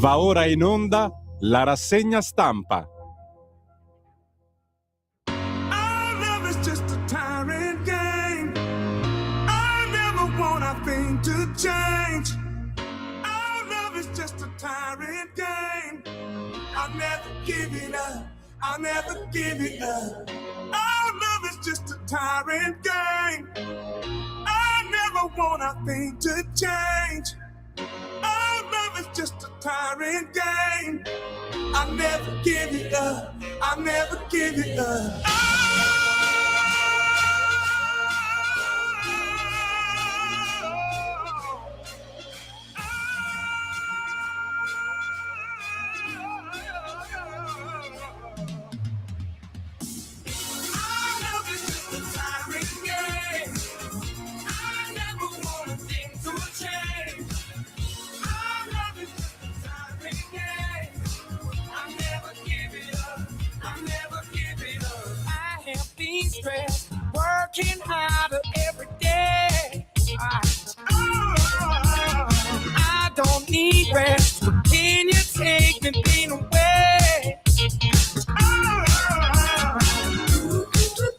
Va ora in onda la rassegna stampa. I'll never give it up. Our love is just a tyrant game. I never want a thing to change. Our love is just a tyrant game. I'll never give it up. I'll never give it up. Working harder every day. I don't need rest. Can you take the pain away?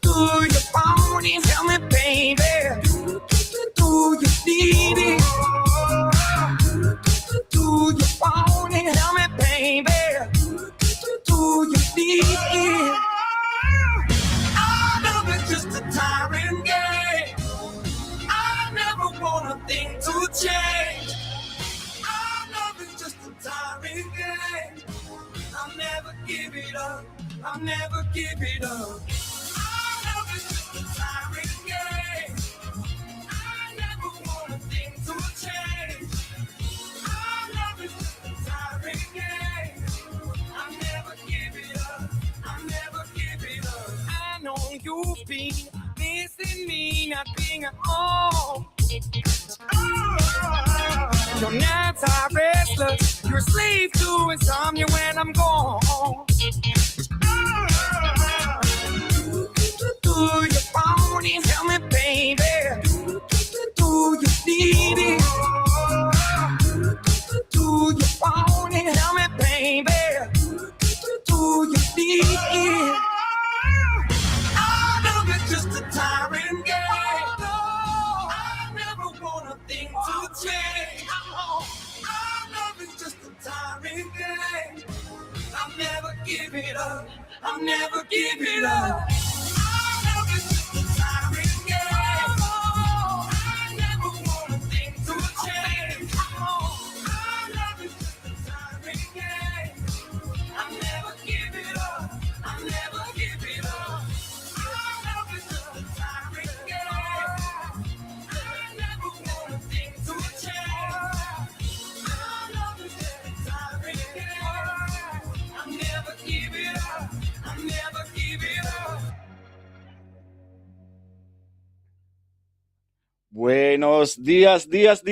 Do you want it? Tell me, baby. Do you need it? Do you want it? Tell me, baby. Do you need it? Just a tyrant game. I never want a thing to change. Our love is just a tyrant game. I'll never give it up. I'll never give it up. Our love is just a tyrant game. I never want a thing to change. Our love is just a tyrant game. I'll never give it up. I'll never give it up. I know you've been missing me, not being at home. Your nights are restless. You're a slave to insomnia when I'm gone. Do you want it? Tell me, baby. Do you need it? Do you want it? Tell me, baby. Do you need it? Just a tyrant game. No, I never want a thing to change. Our love is just a tyrant game. I'll never give it up. I'll never give it up. Our love is just a tyrant game. No, I never want a thing to change. Our love is just a tyrant game. I'll never give it up. I'll never give it up. Buenos dias, dias.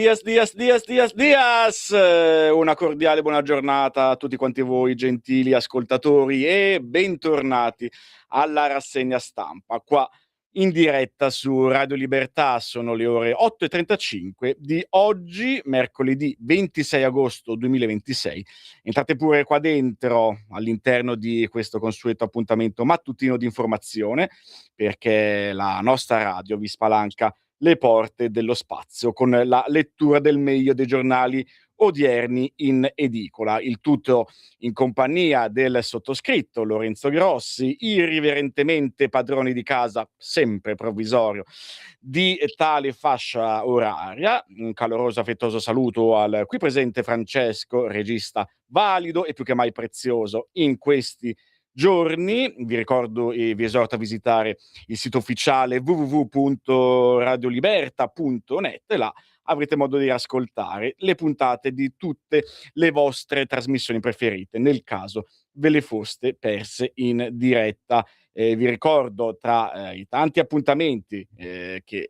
Una cordiale buona giornata a tutti quanti voi, gentili ascoltatori, e bentornati alla rassegna stampa, qua in diretta su Radio Libertà. Sono le ore 8:35 di oggi, mercoledì 26 agosto 2026. Entrate pure qua dentro, all'interno di questo consueto appuntamento mattutino di informazione, perché la nostra radio vi spalanca le porte dello spazio con la lettura del meglio dei giornali odierni in edicola, il tutto in compagnia del sottoscritto Lorenzo Grossi, irriverentemente padrone di casa, sempre provvisorio, di tale fascia oraria. Un caloroso affettuoso saluto al qui presente Francesco, regista valido e più che mai prezioso in questi giorni. Vi ricordo e vi esorto a visitare il sito ufficiale www.radioliberta.net, e là avrete modo di ascoltare le puntate di tutte le vostre trasmissioni preferite, nel caso ve le foste perse in diretta. Vi ricordo, tra i tanti appuntamenti che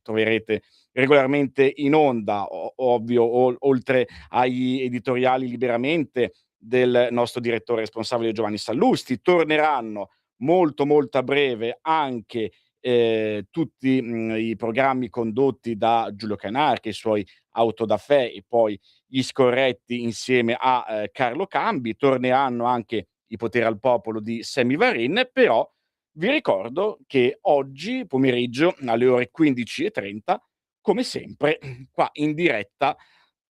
troverete regolarmente in onda, oltre agli editoriali liberamente del nostro direttore responsabile Giovanni Sallusti, torneranno molto a breve anche tutti i programmi condotti da Giulio Cainarca, i suoi Autodafè e poi Gli Scorretti insieme a Carlo Cambi. Torneranno anche I Potere al Popolo di Sammy Varin, però vi ricordo che oggi pomeriggio alle ore 15:30, come sempre, qua in diretta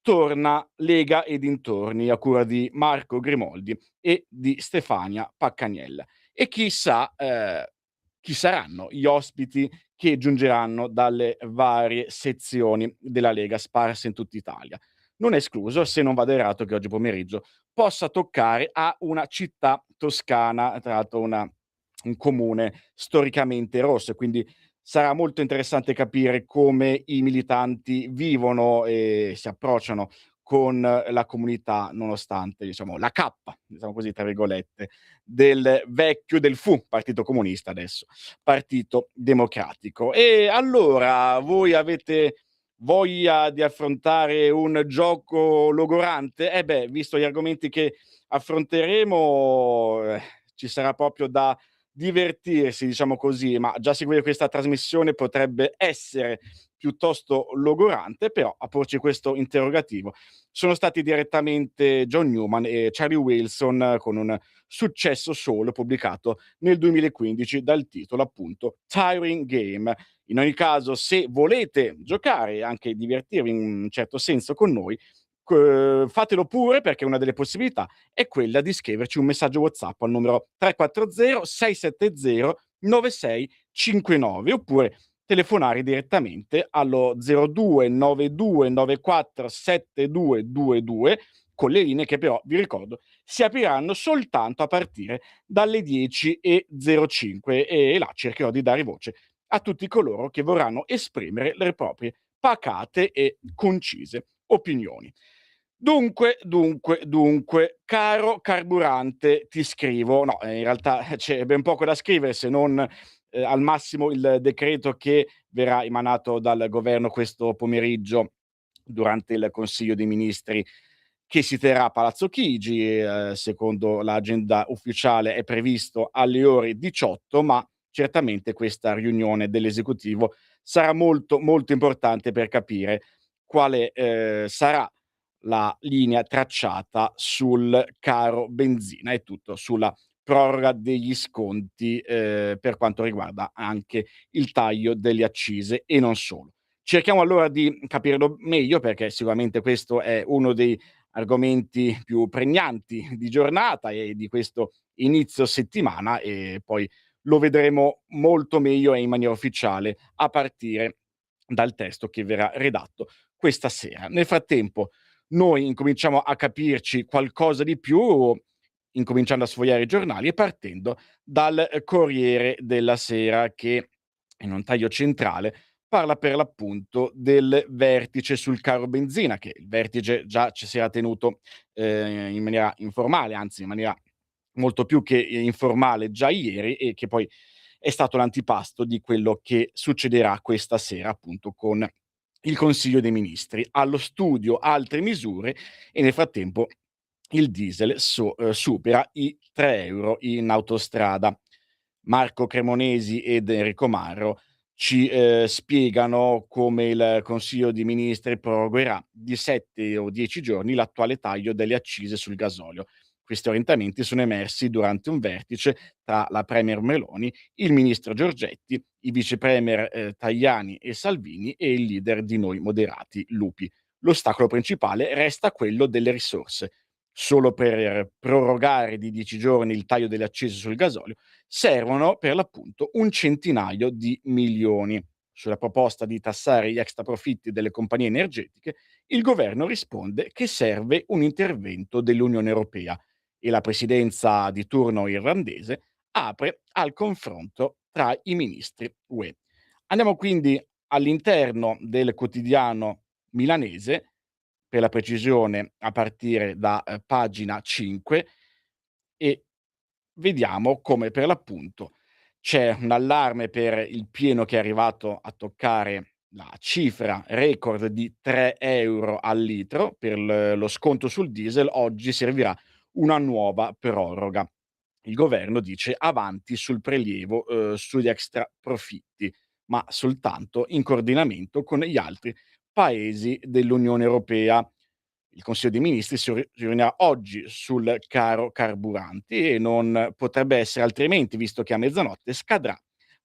torna Lega e dintorni a cura di Marco Grimoldi e di Stefania Paccaniella. E chissà chi saranno gli ospiti che giungeranno dalle varie sezioni della Lega sparse in tutta Italia. Non è escluso, se non vado errato, che oggi pomeriggio possa toccare a una città toscana, tra l'altro un comune storicamente rosso, quindi sarà molto interessante capire come i militanti vivono e si approcciano con la comunità, nonostante, diciamo, la cappa, diciamo così, tra virgolette, del fu Partito Comunista, adesso Partito Democratico. E allora, voi avete voglia di affrontare un gioco logorante? Eh beh, visto gli argomenti che affronteremo, ci sarà proprio da divertirsi, diciamo così, ma già seguire questa trasmissione potrebbe essere piuttosto logorante, però a porci questo interrogativo sono stati direttamente John Newman e Charlie Wilson con un successo solo pubblicato nel 2015 dal titolo appunto Tiring Game. In ogni caso, se volete giocare e anche divertirvi in un certo senso con noi, fatelo pure, perché una delle possibilità è quella di scriverci un messaggio WhatsApp al numero 340 670 9659 oppure telefonare direttamente allo 02 92 94 7222 con le linee che però, vi ricordo, si apriranno soltanto a partire dalle 10:05 e là cercherò di dare voce a tutti coloro che vorranno esprimere le proprie pacate e concise opinioni. Dunque, caro carburante, ti scrivo. No, in realtà c'è ben poco da scrivere, se non al massimo il decreto che verrà emanato dal governo questo pomeriggio durante il Consiglio dei Ministri che si terrà a Palazzo Chigi. Secondo l'agenda ufficiale è previsto alle ore 18, ma certamente questa riunione dell'esecutivo sarà molto, molto importante per capire quale sarà la linea tracciata sul caro benzina e tutto sulla proroga degli sconti, per quanto riguarda anche il taglio delle accise e non solo. Cerchiamo allora di capirlo meglio, perché sicuramente questo è uno dei argomenti più pregnanti di giornata e di questo inizio settimana, e poi lo vedremo molto meglio e in maniera ufficiale a partire dal testo che verrà redatto questa sera. Nel frattempo noi incominciamo a capirci qualcosa di più, incominciando a sfogliare i giornali e partendo dal Corriere della Sera che, in un taglio centrale, parla per l'appunto del vertice sul caro benzina, che il vertice già ci si era tenuto in maniera informale, anzi in maniera molto più che informale già ieri, e che poi è stato l'antipasto di quello che succederà questa sera appunto con il Consiglio dei Ministri. Allo studio altre misure e nel frattempo il diesel supera i 3 € in autostrada. Marco Cremonesi ed Enrico Marro ci spiegano come il Consiglio dei Ministri prorogherà di 7 o 10 giorni l'attuale taglio delle accise sul gasolio. Questi orientamenti sono emersi durante un vertice tra la premier Meloni, il ministro Giorgetti, i vice premier Tajani e Salvini e il leader di Noi Moderati, Lupi. L'ostacolo principale resta quello delle risorse. Solo per prorogare di 10 giorni il taglio delle accise sul gasolio servono per l'appunto un centinaio di milioni. Sulla proposta di tassare gli extra profitti delle compagnie energetiche, il governo risponde che serve un intervento dell'Unione Europea e la presidenza di turno irlandese apre al confronto tra i ministri UE. Andiamo quindi all'interno del quotidiano milanese, per la precisione a partire da pagina 5, e vediamo come per l'appunto c'è un allarme per il pieno che è arrivato a toccare la cifra record di 3 € al litro per lo sconto sul diesel. Oggi servirà una nuova proroga. il governo dice avanti sul prelievo sugli extra profitti, ma soltanto in coordinamento con gli altri paesi dell'Unione Europea. Il Consiglio dei Ministri si riunirà oggi sul caro carburanti e non potrebbe essere altrimenti, visto che a mezzanotte scadrà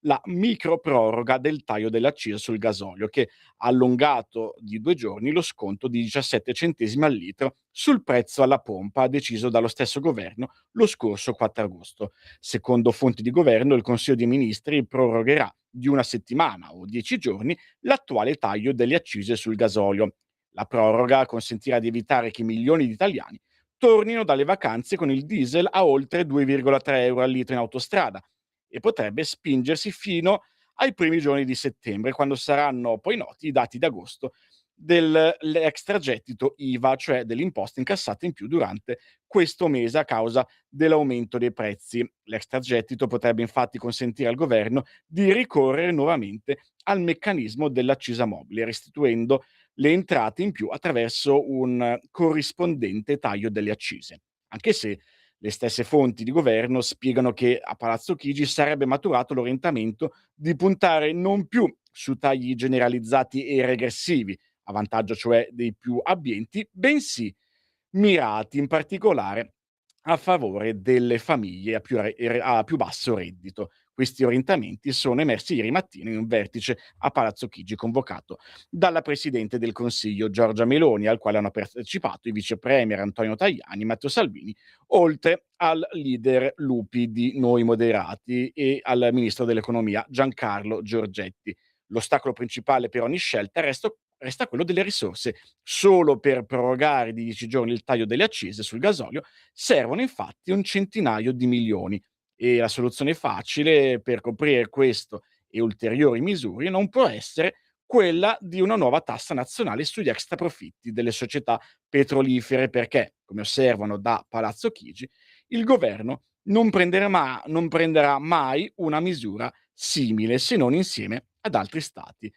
la microproroga del taglio dell'accisa sul gasolio, che ha allungato di 2 giorni lo sconto di 17 centesimi al litro sul prezzo alla pompa, deciso dallo stesso governo lo scorso 4 agosto. Secondo fonti di governo, il Consiglio dei Ministri prorogherà di 1 settimana o 10 giorni l'attuale taglio delle accise sul gasolio. La proroga consentirà di evitare che milioni di italiani tornino dalle vacanze con il diesel a oltre 2,3 euro al litro in autostrada e potrebbe spingersi fino ai primi giorni di settembre, quando saranno poi noti i dati d'agosto dell'extragettito IVA, cioè dell'imposta incassata in più durante questo mese a causa dell'aumento dei prezzi. L'extragettito potrebbe infatti consentire al governo di ricorrere nuovamente al meccanismo dell'accisa mobile, restituendo le entrate in più attraverso un corrispondente taglio delle accise. Anche se le stesse fonti di governo spiegano che a Palazzo Chigi sarebbe maturato l'orientamento di puntare non più su tagli generalizzati e regressivi, a vantaggio cioè dei più abbienti, bensì mirati in particolare a favore delle famiglie a più basso reddito. Questi orientamenti sono emersi ieri mattina in un vertice a Palazzo Chigi convocato dalla Presidente del Consiglio Giorgia Meloni, al quale hanno partecipato i vice premier Antonio Tajani, Matteo Salvini, oltre al leader Lupi di Noi Moderati e al ministro dell'Economia Giancarlo Giorgetti. L'ostacolo principale per ogni scelta resta quello delle risorse. Solo per prorogare di 10 giorni il taglio delle accise sul gasolio servono infatti un centinaio di milioni e la soluzione facile per coprire questo e ulteriori misure non può essere quella di una nuova tassa nazionale sugli extraprofitti delle società petrolifere perché, come osservano da Palazzo Chigi, il governo non prenderà mai una misura simile se non insieme ad altri stati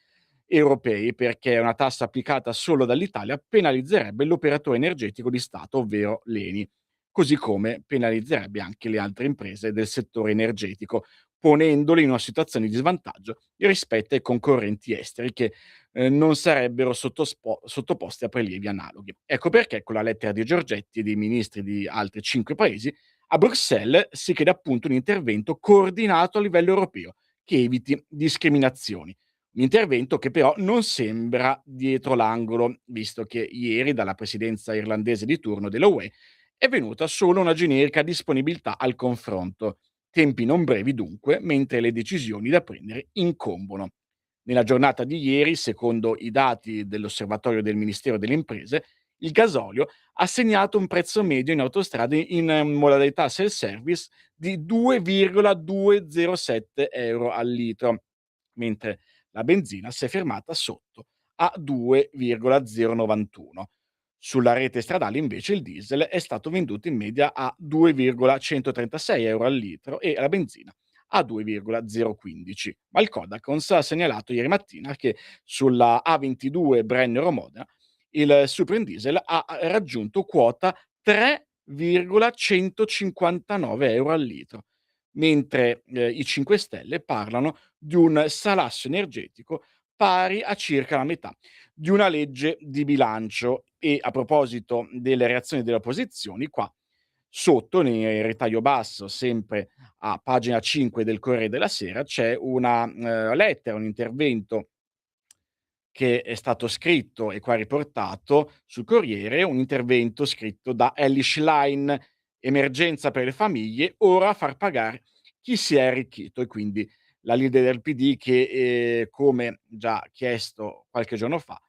europei, perché una tassa applicata solo dall'Italia penalizzerebbe l'operatore energetico di Stato, ovvero l'ENI, così come penalizzerebbe anche le altre imprese del settore energetico, ponendole in una situazione di svantaggio rispetto ai concorrenti esteri che non sarebbero sottoposti a prelievi analoghi. Ecco perché con la lettera di Giorgetti e dei ministri di altri 5 paesi, a Bruxelles si chiede appunto un intervento coordinato a livello europeo che eviti discriminazioni. Un intervento che però non sembra dietro l'angolo, visto che ieri dalla presidenza irlandese di turno della UE è venuta solo una generica disponibilità al confronto. Tempi non brevi dunque, mentre le decisioni da prendere incombono. Nella giornata di ieri, secondo i dati dell'osservatorio del Ministero delle Imprese, il gasolio ha segnato un prezzo medio in autostrade in modalità self-service di 2,207 euro al litro, mentre la benzina si è fermata sotto a 2,091. Sulla rete stradale invece il diesel è stato venduto in media a 2,136 euro al litro e la benzina a 2,015. Ma il Codacons ha segnalato ieri mattina che sulla A22 Brennero-Modena il super diesel ha raggiunto quota 3,159 euro al litro, mentre i 5 Stelle parlano di un salasso energetico pari a circa la metà di una legge di bilancio. E a proposito delle reazioni delle opposizioni, qua sotto nel ritaglio basso, sempre a pagina 5 del Corriere della Sera, c'è una lettera, un intervento che è stato scritto e qua riportato sul Corriere, un intervento scritto da Elly Schlein: "Emergenza per le famiglie, ora far pagare chi si è arricchito". E quindi la leader del PD che, come già chiesto qualche giorno fa,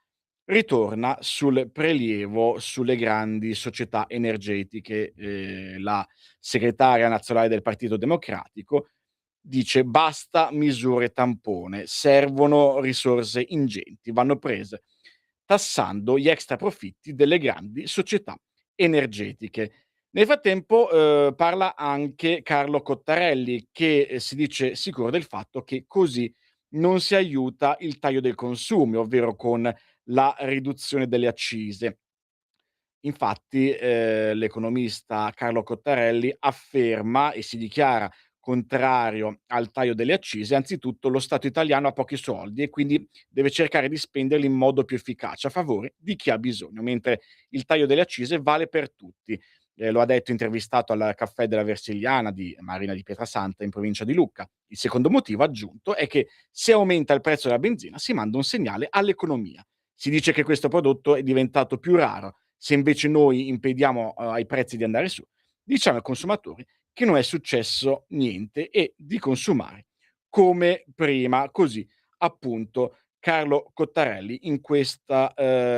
ritorna sul prelievo sulle grandi società energetiche. La segretaria nazionale del Partito Democratico dice: "Basta misure tampone, servono risorse ingenti, vanno prese tassando gli extra profitti delle grandi società energetiche". Nel frattempo, parla anche Carlo Cottarelli che, si dice sicuro del fatto che così non si aiuta il taglio dei consumi, ovvero con la riduzione delle accise. Infatti, l'economista Carlo Cottarelli afferma e si dichiara contrario al taglio delle accise. Anzitutto lo Stato italiano ha pochi soldi e quindi deve cercare di spenderli in modo più efficace a favore di chi ha bisogno, mentre il taglio delle accise vale per tutti. Lo ha detto intervistato al caffè della Versigliana di Marina di Pietrasanta in provincia di Lucca. Il secondo motivo aggiunto è che se aumenta il prezzo della benzina si manda un segnale all'economia. Si dice che questo prodotto è diventato più raro. Se invece noi impediamo ai prezzi di andare su, diciamo ai consumatori che non è successo niente e di consumare come prima. Così appunto Carlo Cottarelli in questa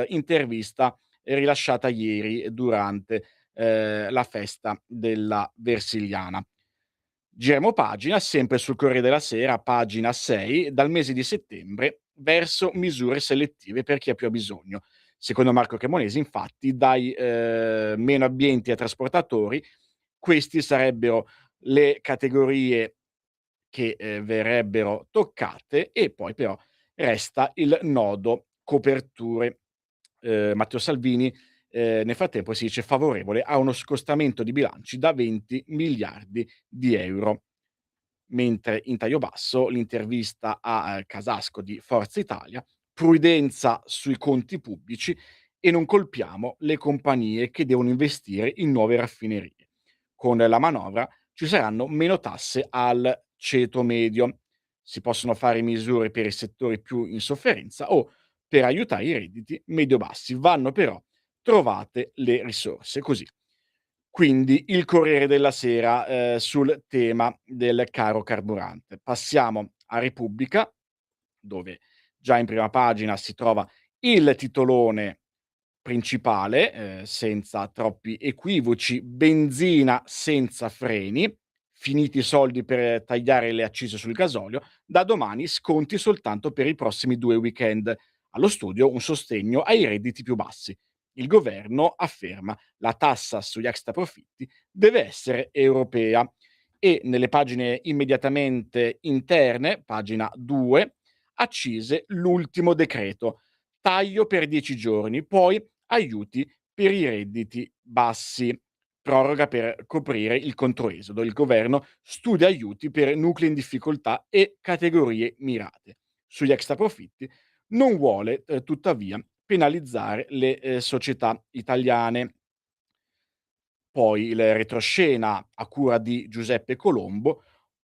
intervista rilasciata ieri durante la festa della Versigliana. Giriamo pagina, sempre sul Corriere della Sera, pagina 6, dal mese di settembre verso misure selettive per chi ha più ha bisogno. Secondo Marco Cremonesi, infatti, dai meno abbienti ai trasportatori, questi sarebbero le categorie che verrebbero toccate e poi però resta il nodo coperture. Matteo Salvini, nel frattempo si dice favorevole a uno scostamento di bilanci da 20 miliardi di euro. Mentre in taglio basso l'intervista a Casasco di Forza Italia, prudenza sui conti pubblici e non colpiamo le compagnie che devono investire in nuove raffinerie. Con la manovra ci saranno meno tasse al ceto medio. Si possono fare misure per i settori più in sofferenza o per aiutare i redditi medio-bassi. Vanno però trovate le risorse. Così quindi il Corriere della Sera, sul tema del caro carburante. Passiamo a Repubblica, dove già in prima pagina si trova il titolone principale, senza troppi equivoci: "Benzina senza freni, finiti i soldi per tagliare le accise sul gasolio, da domani sconti soltanto per i prossimi 2 weekend. Allo studio un sostegno ai redditi più bassi. Il governo afferma: la tassa sugli extraprofitti deve essere europea". E nelle pagine immediatamente interne, pagina 2, accise, l'ultimo decreto: taglio per 10 giorni, poi aiuti per i redditi bassi, proroga per coprire il controesodo. Il governo studia aiuti per nuclei in difficoltà e categorie mirate. Sugli extraprofitti non vuole tuttavia penalizzare le società italiane. Poi il retroscena a cura di Giuseppe Colombo: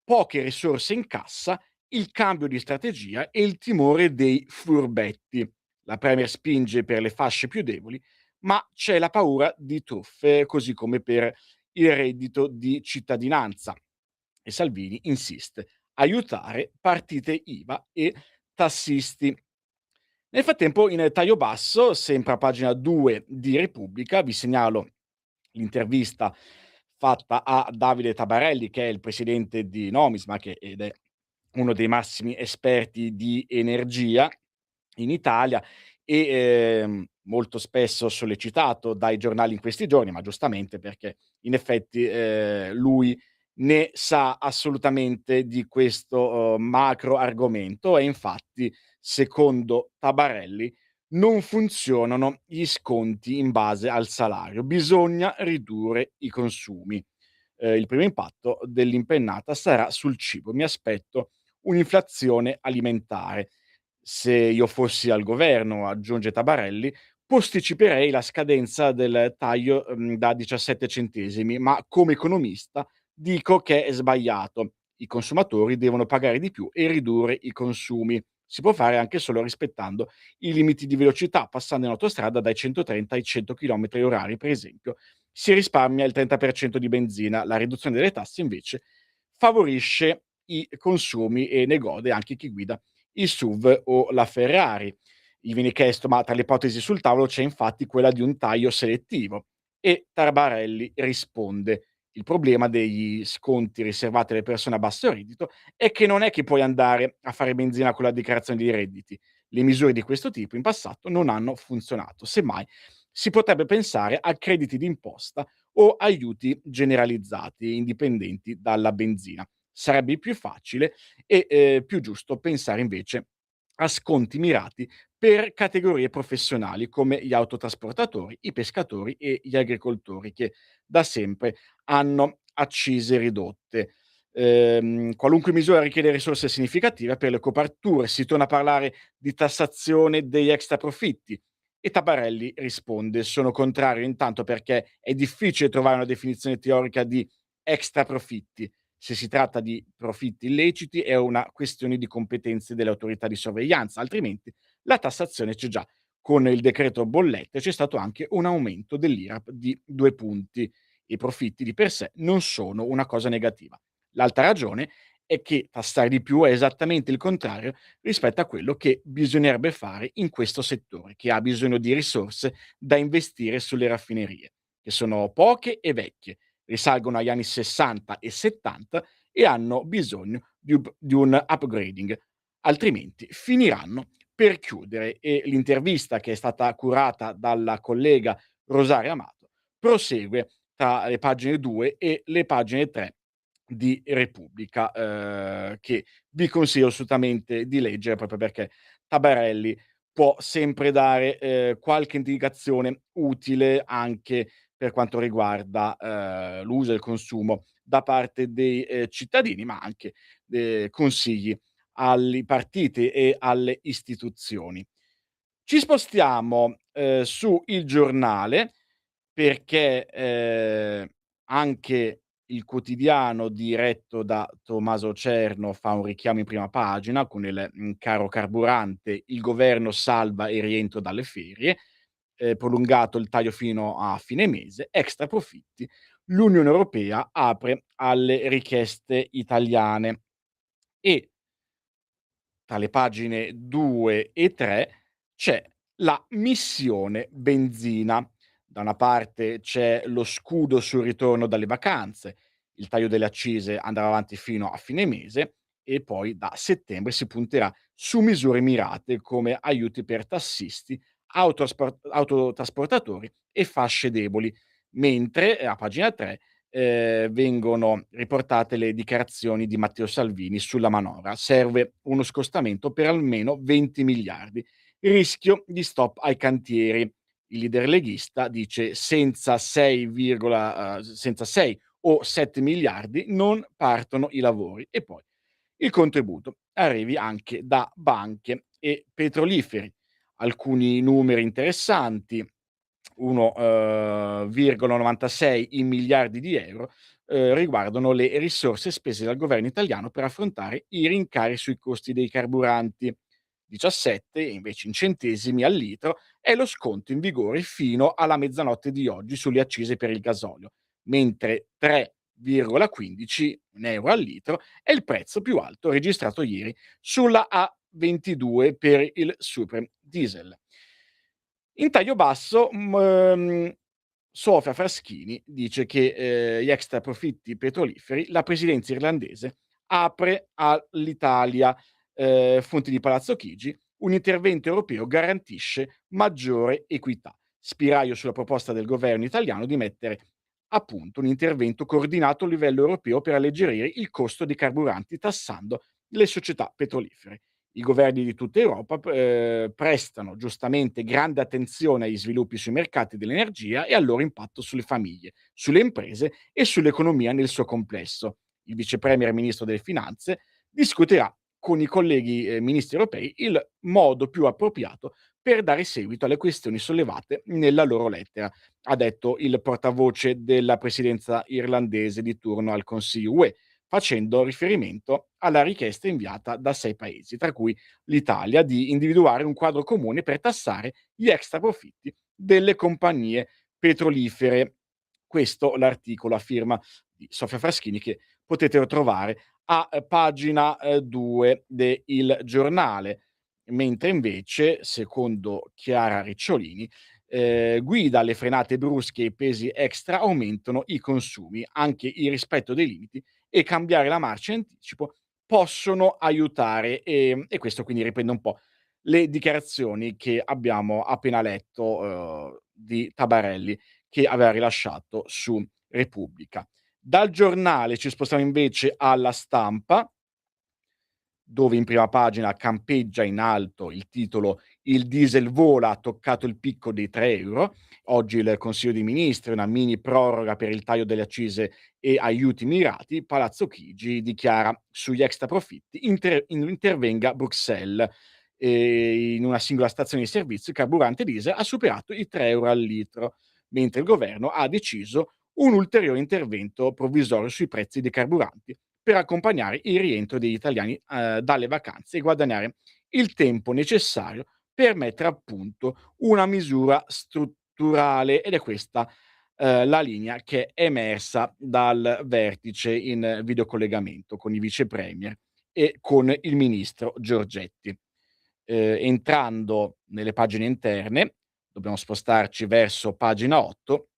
poche risorse in cassa, il cambio di strategia e il timore dei furbetti. La Premier spinge per le fasce più deboli, ma c'è la paura di truffe, così come per il reddito di cittadinanza. E Salvini insiste: aiutare partite IVA e tassisti. Nel frattempo, in taglio basso, sempre a pagina 2 di Repubblica, vi segnalo l'intervista fatta a Davide Tabarelli, che è il presidente di Nomisma ed è uno dei massimi esperti di energia in Italia e molto spesso sollecitato dai giornali in questi giorni, ma giustamente perché in effetti lui ne sa assolutamente di questo macro argomento e infatti, secondo Tabarelli, non funzionano gli sconti in base al salario, bisogna ridurre i consumi. Il primo impatto dell'impennata sarà sul cibo. Mi aspetto un'inflazione alimentare. Se io fossi al governo, aggiunge Tabarelli, posticiperei la scadenza del taglio da 17 centesimi, ma come economista dico che è sbagliato. I consumatori devono pagare di più e ridurre i consumi. Si può fare anche solo rispettando i limiti di velocità, passando in autostrada dai 130 ai 100 chilometri orari, per esempio. Si risparmia il 30% di benzina. La riduzione delle tasse, invece, favorisce i consumi e ne gode anche chi guida il SUV o la Ferrari. Gli viene chiesto: ma tra le ipotesi sul tavolo c'è infatti quella di un taglio selettivo. E Tabarelli risponde: il problema degli sconti riservati alle persone a basso reddito è che non è che puoi andare a fare benzina con la dichiarazione dei redditi. Le misure di questo tipo in passato non hanno funzionato. Semmai si potrebbe pensare a crediti d'imposta o aiuti generalizzati indipendenti dalla benzina. Sarebbe più facile e più giusto pensare invece a sconti mirati per categorie professionali come gli autotrasportatori, i pescatori e gli agricoltori che da sempre hanno accise ridotte. Qualunque misura richiede risorse significative per le coperture. Si torna a parlare di tassazione degli extra profitti e Tabarelli risponde: sono contrario intanto perché è difficile trovare una definizione teorica di extra profitti. Se si tratta di profitti illeciti è una questione di competenze delle autorità di sorveglianza, altrimenti la tassazione c'è già. Con il decreto bollette c'è stato anche un aumento dell'IRAP di 2 punti. I profitti di per sé non sono una cosa negativa. L'altra ragione è che tassare di più è esattamente il contrario rispetto a quello che bisognerebbe fare in questo settore, che ha bisogno di risorse da investire sulle raffinerie, che sono poche e vecchie, risalgono agli anni 60 e 70 e hanno bisogno di un upgrading, altrimenti finiranno per chiudere. E l'intervista, che è stata curata dalla collega Rosaria Amato, prosegue tra le pagine 2 e le pagine 3 di Repubblica, che vi consiglio assolutamente di leggere, proprio perché Tabarelli può sempre dare, qualche indicazione utile anche per quanto riguarda, l'uso e il consumo da parte dei, cittadini, ma anche, consigli ai partiti e alle istituzioni. Ci spostiamo, su Il Giornale perché, anche il quotidiano diretto da Tommaso Cerno fa un richiamo in prima pagina con il, caro carburante, il governo salva il rientro dalle ferie, prolungato il taglio fino a fine mese, extra profitti, l'Unione Europea apre alle richieste italiane. E tra le pagine 2 e 3 c'è la missione benzina. Da una parte c'è lo scudo sul ritorno dalle vacanze, il taglio delle accise andrà avanti fino a fine mese e poi da settembre si punterà su misure mirate come aiuti per tassisti, autotrasportatori e fasce deboli, mentre a pagina 3 vengono riportate le dichiarazioni di Matteo Salvini sulla manovra. Serve uno scostamento per almeno 20 miliardi. Rischio di stop ai cantieri. Il leader leghista dice senza 6 o 7 miliardi non partono i lavori. E poi il contributo arrivi anche da banche e petroliferi. Alcuni numeri interessanti: 1,96 in miliardi di euro, riguardano le risorse spese dal governo italiano per affrontare i rincari sui costi dei carburanti. 17 invece in centesimi al litro è lo sconto in vigore fino alla mezzanotte di oggi sulle accise per il gasolio, mentre 3,15 € al litro è il prezzo più alto registrato ieri sulla A22 per il super diesel. In taglio basso, Sofia Fraschini dice che, gli extra profitti petroliferi, la presidenza irlandese apre all'Italia, fonti di Palazzo Chigi, un intervento europeo garantisce maggiore equità. Spiraglio sulla proposta del governo italiano di mettere a punto un intervento coordinato a livello europeo per alleggerire il costo dei carburanti tassando le società petrolifere. I governi di tutta Europa prestano giustamente grande attenzione agli sviluppi sui mercati dell'energia e al loro impatto sulle famiglie, sulle imprese e sull'economia nel suo complesso. Il vice premier e ministro delle finanze discuterà con i colleghi ministri europei il modo più appropriato per dare seguito alle questioni sollevate nella loro lettera, ha detto il portavoce della presidenza irlandese di turno al Consiglio UE, facendo riferimento alla richiesta inviata da 6 paesi, tra cui l'Italia, di individuare un quadro comune per tassare gli extra profitti delle compagnie petrolifere. Questo l'articolo a firma di Sofia Fraschini, che potete trovare a pagina 2 de Il Giornale, mentre invece, secondo Chiara Ricciolini, guida alle frenate brusche e i pesi extra aumentano i consumi, anche il rispetto dei limiti e cambiare la marcia in anticipo possono aiutare, e questo quindi riprende un po' le dichiarazioni che abbiamo appena letto, di Tabarelli, che aveva rilasciato su Repubblica. Dal Giornale ci spostiamo invece alla Stampa. dove in prima pagina campeggia in alto il titolo "Il diesel vola, ha toccato il picco dei 3 euro". Oggi il Consiglio dei Ministri, una mini proroga per il taglio delle accise e aiuti mirati. Palazzo Chigi dichiara sugli extra profitti intervenga Bruxelles. In una singola stazione di servizio il carburante diesel ha superato i 3 euro al litro, mentre il governo ha deciso un ulteriore intervento provvisorio sui prezzi dei carburanti per accompagnare il rientro degli italiani dalle vacanze e guadagnare il tempo necessario per mettere a punto una misura strutturale, ed è questa la linea che è emersa dal vertice in videocollegamento con i vice premier e con il ministro Giorgetti. Entrando nelle pagine interne, dobbiamo spostarci verso pagina 8,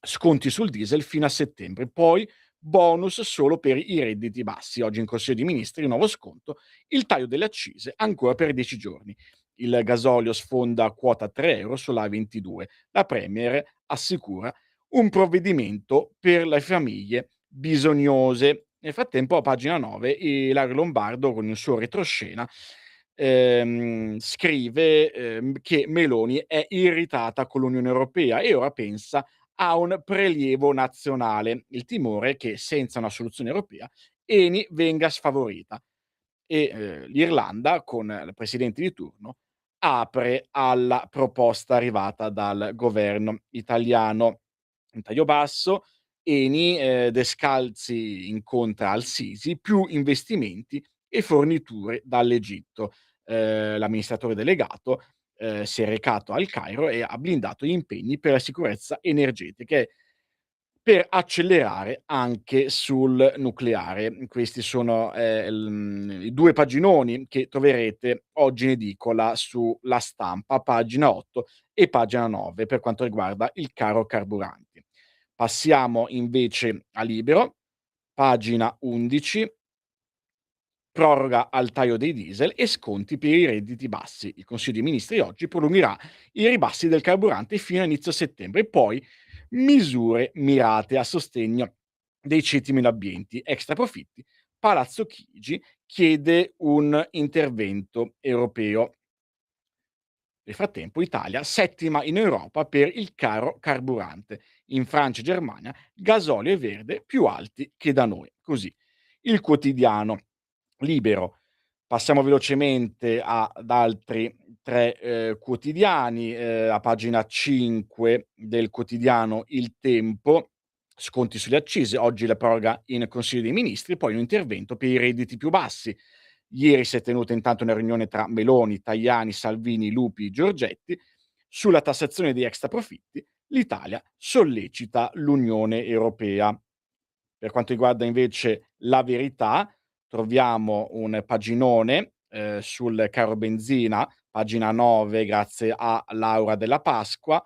sconti sul diesel fino a settembre, poi bonus solo per i redditi bassi. Oggi in Consiglio dei Ministri nuovo sconto, il taglio delle accise ancora per 10 giorni. Il gasolio sfonda quota 3 euro sulla A22. La Premier assicura un provvedimento per le famiglie bisognose. Nel frattempo a pagina 9 Ilario Lombardo con il suo retroscena scrive che Meloni è irritata con l'Unione Europea e ora pensa a un prelievo nazionale. Il timore è che senza una soluzione europea Eni venga sfavorita e l'Irlanda, con il presidente di turno, apre alla proposta arrivata dal governo italiano. In taglio basso, Eni, Descalzi incontra Al-Sisi, più investimenti e forniture dall'Egitto. L'amministratore delegato, si è recato al Cairo e ha blindato gli impegni per la sicurezza energetica e per accelerare anche sul nucleare. Questi sono, i 2 paginoni che troverete oggi in edicola su La Stampa, pagina 8 e pagina 9, per quanto riguarda il caro carburanti. Passiamo invece a Libero, pagina 11, proroga al taglio dei diesel e sconti per i redditi bassi. Il Consiglio dei Ministri oggi prolungherà i ribassi del carburante fino a inizio settembre e poi misure mirate a sostegno dei ceti meno abbienti. Extra profitti. Palazzo Chigi chiede un intervento europeo. Nel frattempo Italia settima in Europa per il caro carburante. In Francia e Germania gasolio e verde più alti che da noi. Così. Il quotidiano Libero. Passiamo velocemente ad altri 3 quotidiani. A pagina 5 del quotidiano Il Tempo, sconti sulle accise, oggi la proroga in Consiglio dei Ministri, poi un intervento per i redditi più bassi. Ieri si è tenuta intanto una riunione tra Meloni, Tajani, Salvini, Lupi, Giorgetti. Sulla tassazione degli extra profitti, l'Italia sollecita l'Unione Europea. Per quanto riguarda invece La Verità, troviamo un paginone sul caro benzina, pagina 9, grazie a Laura Della Pasqua.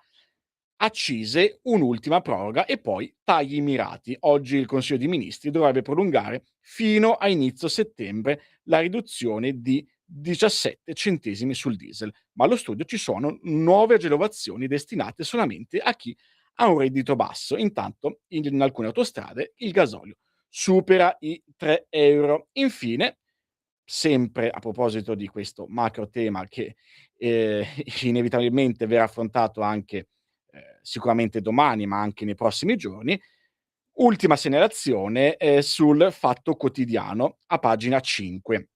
Accise, un'ultima proroga e poi tagli mirati. Oggi il Consiglio dei Ministri dovrebbe prolungare fino a inizio settembre la riduzione di 17 centesimi sul diesel, ma allo studio ci sono nuove agevolazioni destinate solamente a chi ha un reddito basso. Intanto in alcune autostrade il gasolio supera i 3 euro. Infine, sempre a proposito di questo macro tema che inevitabilmente verrà affrontato anche sicuramente domani, ma anche nei prossimi giorni, ultima segnalazione sul Fatto Quotidiano a pagina 5.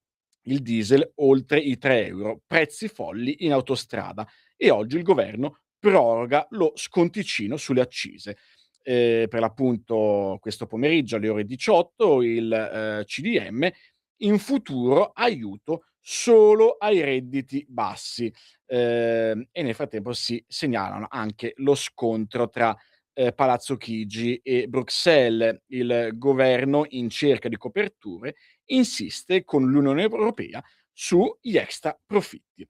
Il diesel oltre i 3 euro, prezzi folli in autostrada e oggi il governo proroga lo sconticino sulle accise. Per l'appunto questo pomeriggio alle ore 18 il CDM, in futuro aiuto solo ai redditi bassi. E nel frattempo si segnalano anche lo scontro tra Palazzo Chigi e Bruxelles. Il governo, in cerca di coperture, insiste con l'Unione Europea sugli extra profitti.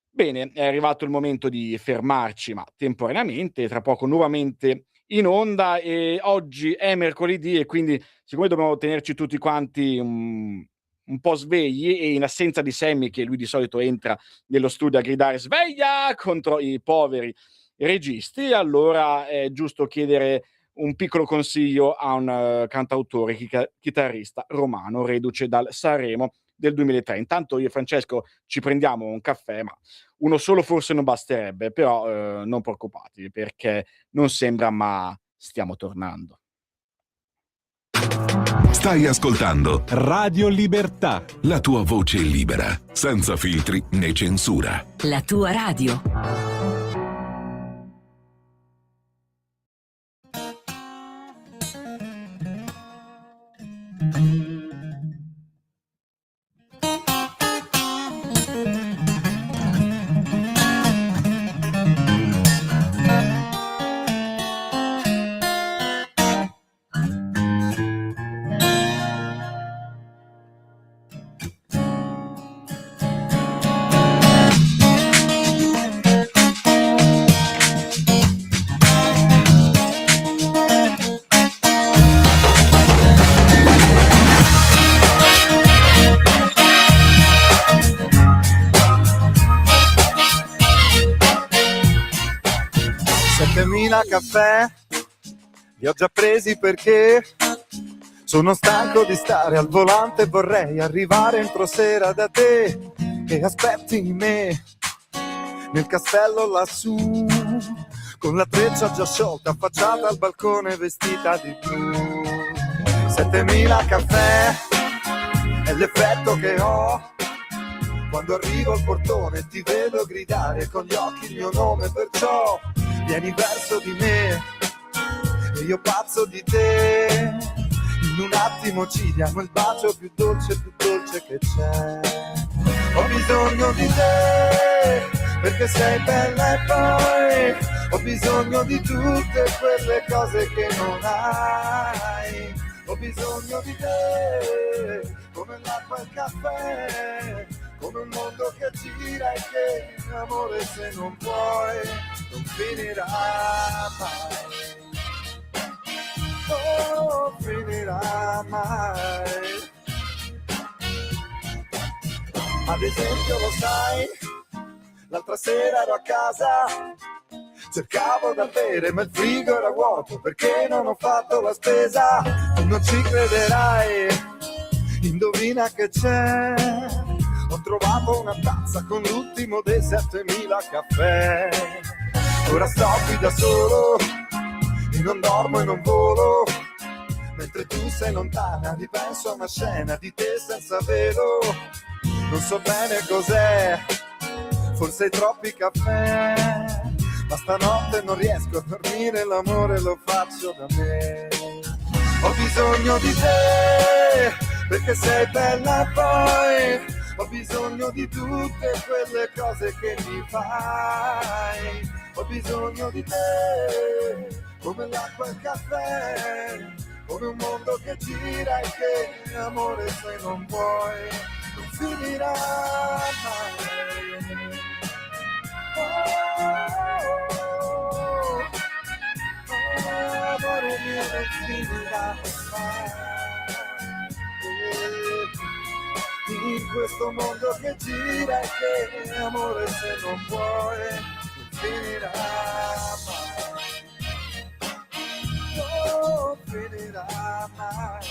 Bene, è arrivato il momento di fermarci, ma temporaneamente, tra poco nuovamente in onda. E oggi è mercoledì e quindi, siccome dobbiamo tenerci tutti quanti un po' svegli, e in assenza di Sammy, che lui di solito entra nello studio a gridare sveglia contro i poveri registi, allora è giusto chiedere un piccolo consiglio a un cantautore chitarrista romano reduce dal Sanremo del 2003. Intanto io e Francesco ci prendiamo un caffè, ma uno solo forse non basterebbe, però non preoccupatevi perché non sembra, ma stiamo tornando. Stai ascoltando Radio Libertà. la tua voce libera, senza filtri né censura. La tua radio. Caffè li ho già presi perché sono stanco di stare al volante e vorrei arrivare entro sera da te e aspetti me nel castello lassù con la treccia già sciolta affacciata al balcone vestita di blu. 7000 caffè è l'effetto che ho quando arrivo al portone, ti vedo gridare con gli occhi il mio nome, perciò vieni verso di me e io pazzo di te. In un attimo ci diamo il bacio più dolce che c'è. Ho bisogno di te perché sei bella e poi ho bisogno di tutte quelle cose che non hai. Ho bisogno di te come l'acqua e il caffè, come un mondo che gira e che amore se non vuoi non finirà mai. Oh, finirà mai. Ad esempio lo sai, l'altra sera ero a casa, cercavo da bere ma il frigo era vuoto perché non ho fatto la spesa. Tu non ci crederai, indovina che c'è. Ho trovato una tazza con l'ultimo dei 7000 caffè. Ora sto qui da solo e non dormo e non volo. Mentre tu sei lontana ripenso a una scena di te senza velo. Non so bene cos'è, forse troppi caffè. Ma stanotte non riesco a dormire, l'amore lo faccio da me. Ho bisogno di te perché sei bella e poi ho bisogno di tutte quelle cose che mi fai. Ho bisogno di te come l'acqua e il caffè, come un mondo che gira e che amore se non vuoi non finirà mai. Amore mio non finirà mai. In questo mondo che gira e che amore se non vuoi non finirà mai. Non finirà mai.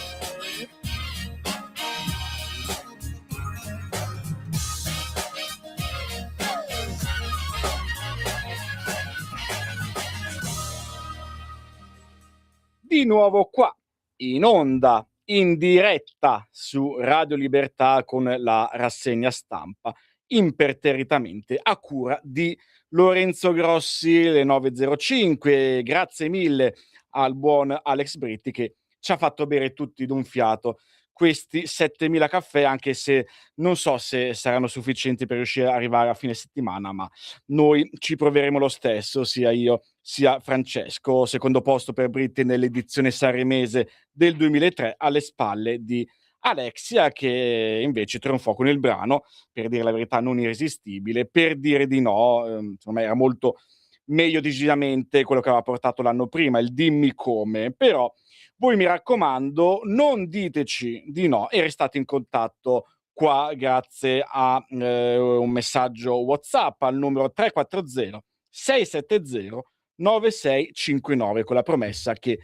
Di nuovo qua, in onda, in diretta su Radio Libertà con la rassegna stampa, imperterritamente a cura di Lorenzo Grossi, le 9.05. Grazie mille al buon Alex Britti che ci ha fatto bere tutti d'un fiato questi 7000 caffè, anche se non so se saranno sufficienti per riuscire ad arrivare a fine settimana, ma noi ci proveremo lo stesso, sia io sia Francesco. Secondo posto per Britti nell'edizione sanremese del 2003, alle spalle di Alexia, che invece trionfò con il brano, per dire la verità, non irresistibile, per dire di no. Insomma, era molto meglio decisamente quello che aveva portato l'anno prima, il Dimmi Come. Però voi, mi raccomando, non diteci di no e restate in contatto qua grazie a un messaggio WhatsApp al numero 340 670 9659, con la promessa che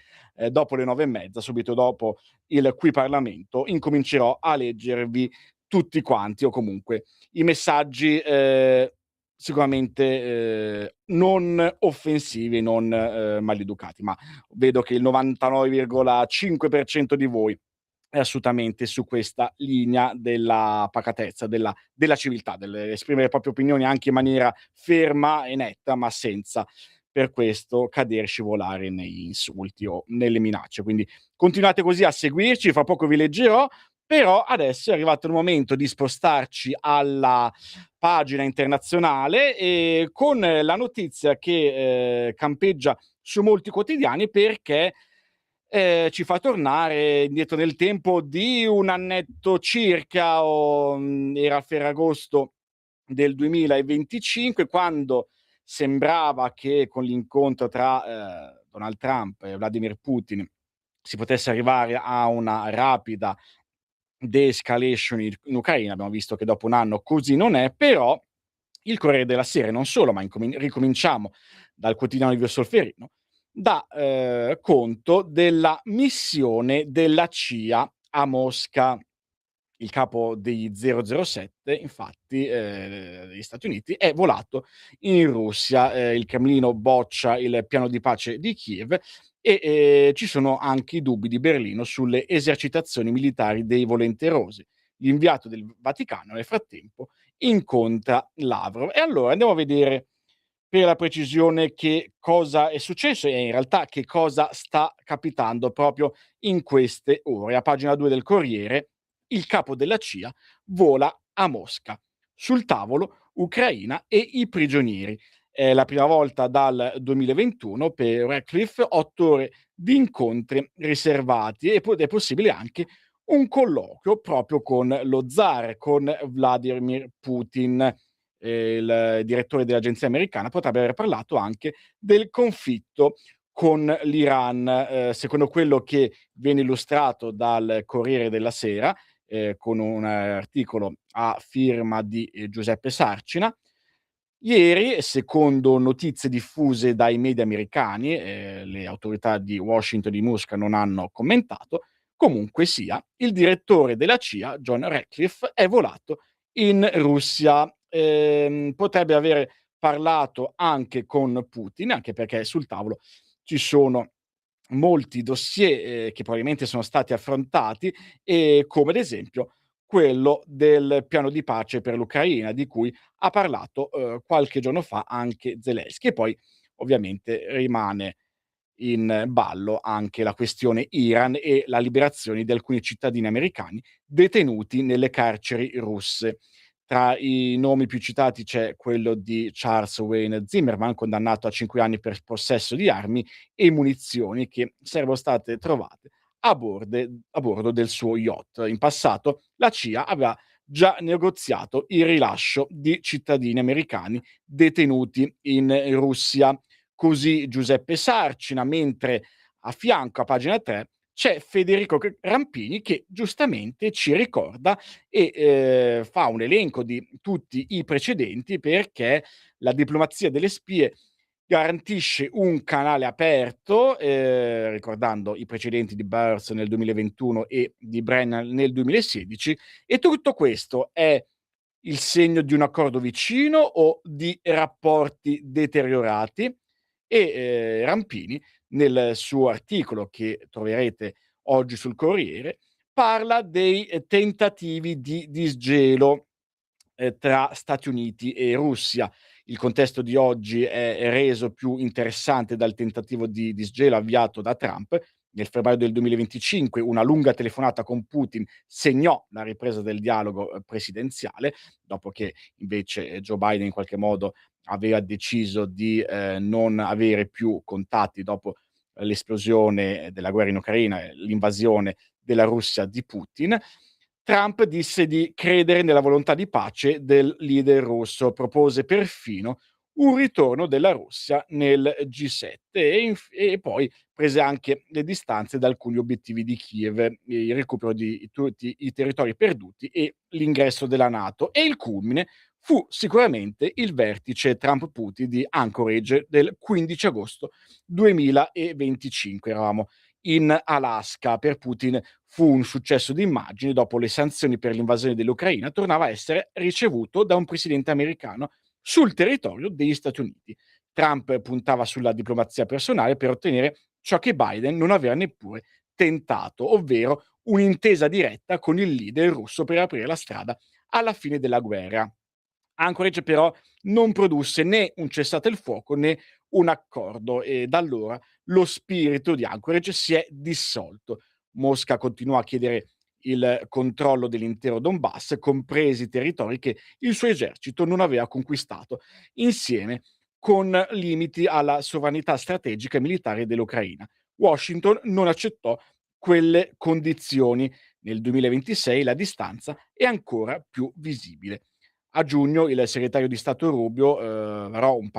dopo le 9:30, subito dopo il Qui Parlamento, incomincerò a leggervi tutti quanti, o comunque i messaggi sicuramente non offensivi e non maleducati, ma vedo che il 99,5% di voi è assolutamente su questa linea della pacatezza, della civiltà, dell'esprimere le proprie opinioni anche in maniera ferma e netta, ma senza per questo cadere, scivolare negli insulti o nelle minacce. Quindi continuate così a seguirci, fra poco vi leggerò, però adesso è arrivato il momento di spostarci alla pagina internazionale con la notizia che campeggia su molti quotidiani, perché ci fa tornare indietro nel tempo di un annetto circa, era a Ferragosto del 2025, quando sembrava che con l'incontro tra Donald Trump e Vladimir Putin si potesse arrivare a una rapida de-escalation in Ucraina. Abbiamo visto che dopo un anno così non è, però il Corriere della Sera, e non solo, ma ricominciamo dal quotidiano di Via Solferino, dà conto della missione della CIA a Mosca. Il capo degli 007, infatti, degli Stati Uniti, è volato in Russia. Il Cremlino boccia il piano di pace di Kiev e ci sono anche i dubbi di Berlino sulle esercitazioni militari dei volenterosi. L'inviato del Vaticano, nel frattempo, incontra Lavrov. E allora andiamo a vedere per la precisione che cosa è successo e in realtà che cosa sta capitando proprio in queste ore. A pagina 2 del Corriere, il capo della CIA vola a Mosca. Sul tavolo Ucraina e i prigionieri. È la prima volta dal 2021 per Ratcliffe, 8 ore di incontri riservati, ed è possibile anche un colloquio proprio con lo zar, con Vladimir Putin. Il direttore dell'agenzia americana potrebbe aver parlato anche del conflitto con l'Iran, secondo quello che viene illustrato dal Corriere della Sera, con un articolo a firma di Giuseppe Sarcina. Ieri, secondo notizie diffuse dai media americani, le autorità di Washington e di Mosca non hanno commentato, comunque sia, il direttore della CIA, John Ratcliffe, è volato in Russia. Potrebbe avere parlato anche con Putin, anche perché sul tavolo ci sono molti dossier che probabilmente sono stati affrontati, come ad esempio quello del piano di pace per l'Ucraina, di cui ha parlato qualche giorno fa anche Zelensky. E poi ovviamente rimane in ballo anche la questione Iran e la liberazione di alcuni cittadini americani detenuti nelle carceri russe. Tra i nomi più citati c'è quello di Charles Wayne Zimmerman, condannato a 5 anni per possesso di armi e munizioni che sarebbero state trovate a bordo del suo yacht. In passato la CIA aveva già negoziato il rilascio di cittadini americani detenuti in Russia. Così Giuseppe Sarcina, mentre a fianco, a pagina 3, c'è Federico Rampini che giustamente ci ricorda e fa un elenco di tutti i precedenti, perché la diplomazia delle spie garantisce un canale aperto, ricordando i precedenti di Burns nel 2021 e di Brennan nel 2016, e tutto questo è il segno di un accordo vicino o di rapporti deteriorati? Rampini, nel suo articolo che troverete oggi sul Corriere, parla dei tentativi di disgelo tra Stati Uniti e Russia. Il contesto di oggi è reso più interessante dal tentativo di disgelo avviato da Trump. Nel febbraio del 2025 una lunga telefonata con Putin segnò la ripresa del dialogo presidenziale, dopo che invece Joe Biden in qualche modo aveva deciso di non avere più contatti dopo l'esplosione della guerra in Ucraina e l'invasione della Russia di Putin. Trump disse di credere nella volontà di pace del leader russo, propose perfino un ritorno della Russia nel G7 e poi prese anche le distanze da alcuni obiettivi di Kiev, il recupero di tutti i territori perduti e l'ingresso della NATO. E il culmine fu sicuramente il vertice Trump-Putin di Anchorage del 15 agosto 2025. Eravamo in Alaska per Putin fu un successo d'immagine. Dopo le sanzioni per l'invasione dell'Ucraina, tornava a essere ricevuto da un presidente americano sul territorio degli Stati Uniti. Trump puntava sulla diplomazia personale per ottenere ciò che Biden non aveva neppure tentato, ovvero un'intesa diretta con il leader russo per aprire la strada alla fine della guerra. Anchorage però non produsse né un cessate il fuoco né un accordo, e da allora lo spirito di Anchorage si è dissolto. Mosca continuò a chiedere il controllo dell'intero Donbass, compresi i territori che il suo esercito non aveva conquistato, insieme con limiti alla sovranità strategica e militare dell'Ucraina. Washington non accettò quelle condizioni. Nel 2026 la distanza è ancora più visibile. A giugno il segretario di Stato Rubio varò un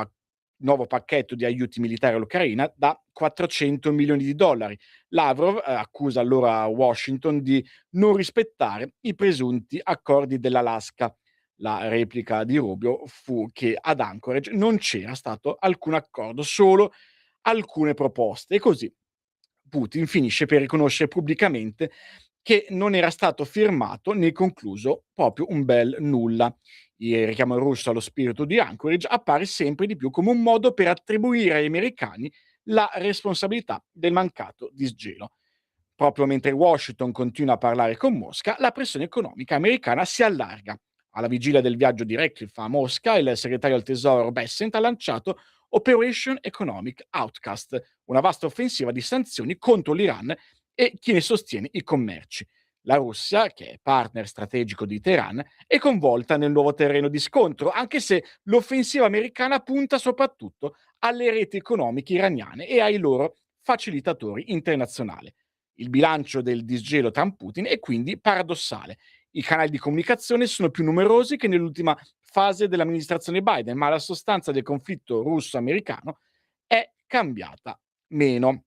nuovo pacchetto di aiuti militari all'Ucraina da 400 milioni di dollari. Lavrov accusa allora Washington di non rispettare i presunti accordi dell'Alaska. La replica di Rubio fu che ad Anchorage non c'era stato alcun accordo, solo alcune proposte, e così Putin finisce per riconoscere pubblicamente che non era stato firmato né concluso proprio un bel nulla. Il richiamo russo allo spirito di Anchorage appare sempre di più come un modo per attribuire agli americani la responsabilità del mancato disgelo. Proprio mentre Washington continua a parlare con Mosca, la pressione economica americana si allarga. Alla vigilia del viaggio di Ratcliffe a Mosca, il segretario al tesoro Bessent ha lanciato Operation Economic Outcast, una vasta offensiva di sanzioni contro l'Iran e chi ne sostiene i commerci. La Russia, che è partner strategico di Teheran, è coinvolta nel nuovo terreno di scontro, anche se l'offensiva americana punta soprattutto alle reti economiche iraniane e ai loro facilitatori internazionali. Il bilancio del disgelo Trump-Putin è quindi paradossale. I canali di comunicazione sono più numerosi che nell'ultima fase dell'amministrazione Biden, ma la sostanza del conflitto russo-americano è cambiata meno.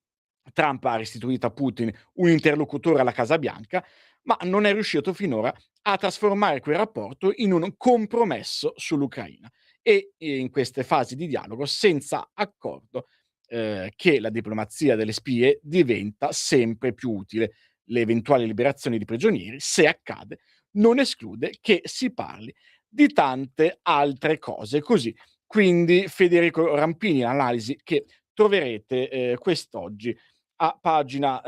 Trump ha restituito a Putin un interlocutore alla Casa Bianca, ma non è riuscito finora a trasformare quel rapporto in un compromesso sull'Ucraina. E in queste fasi di dialogo senza accordo che la diplomazia delle spie diventa sempre più utile. Le eventuali liberazioni di prigionieri, se accade, non esclude che si parli di tante altre cose. Così, quindi Federico Rampini, l'analisi che troverete quest'oggi a pagina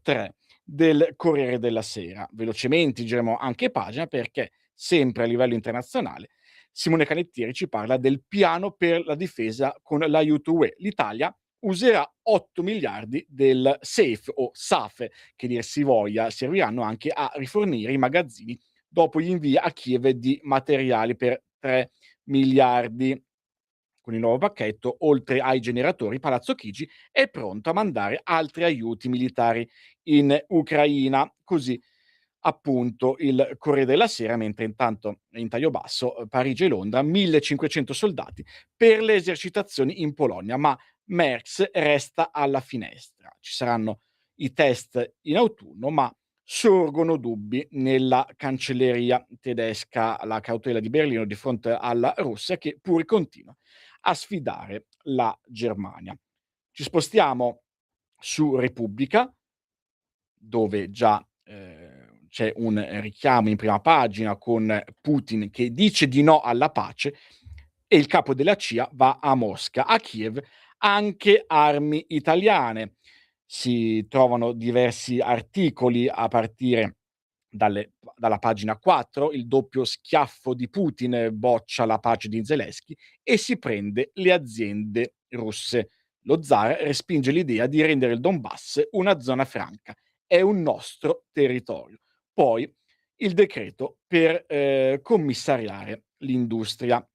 3 del Corriere della Sera. Velocemente giriamo anche pagina perché sempre a livello internazionale Simone Canettieri ci parla del piano per la difesa con l'aiuto UE. L'Italia userà 8 miliardi del SAFE o SAFE, che dir si voglia, serviranno anche a rifornire i magazzini dopo gli invii a Kiev di materiali per 3 miliardi. Con il nuovo pacchetto, oltre ai generatori, Palazzo Chigi è pronto a mandare altri aiuti militari in Ucraina. Così appunto il Corriere della Sera, mentre intanto in taglio basso Parigi e Londra, 1500 soldati per le esercitazioni in Polonia, ma Merz resta alla finestra. Ci saranno i test in autunno, ma sorgono dubbi nella cancelleria tedesca, la cautela di Berlino di fronte alla Russia che pure continua a sfidare la Germania. Ci spostiamo su Repubblica, dove già c'è un richiamo in prima pagina con Putin che dice di no alla pace e il capo della CIA va a Mosca, a Kiev anche armi italiane. Si trovano diversi articoli a partire dalla pagina 4, il doppio schiaffo di Putin boccia la pace di Zelensky e si prende le aziende russe. Lo zar respinge l'idea di rendere il Donbass una zona franca. È un nostro territorio. Poi il decreto per commissariare l'industria.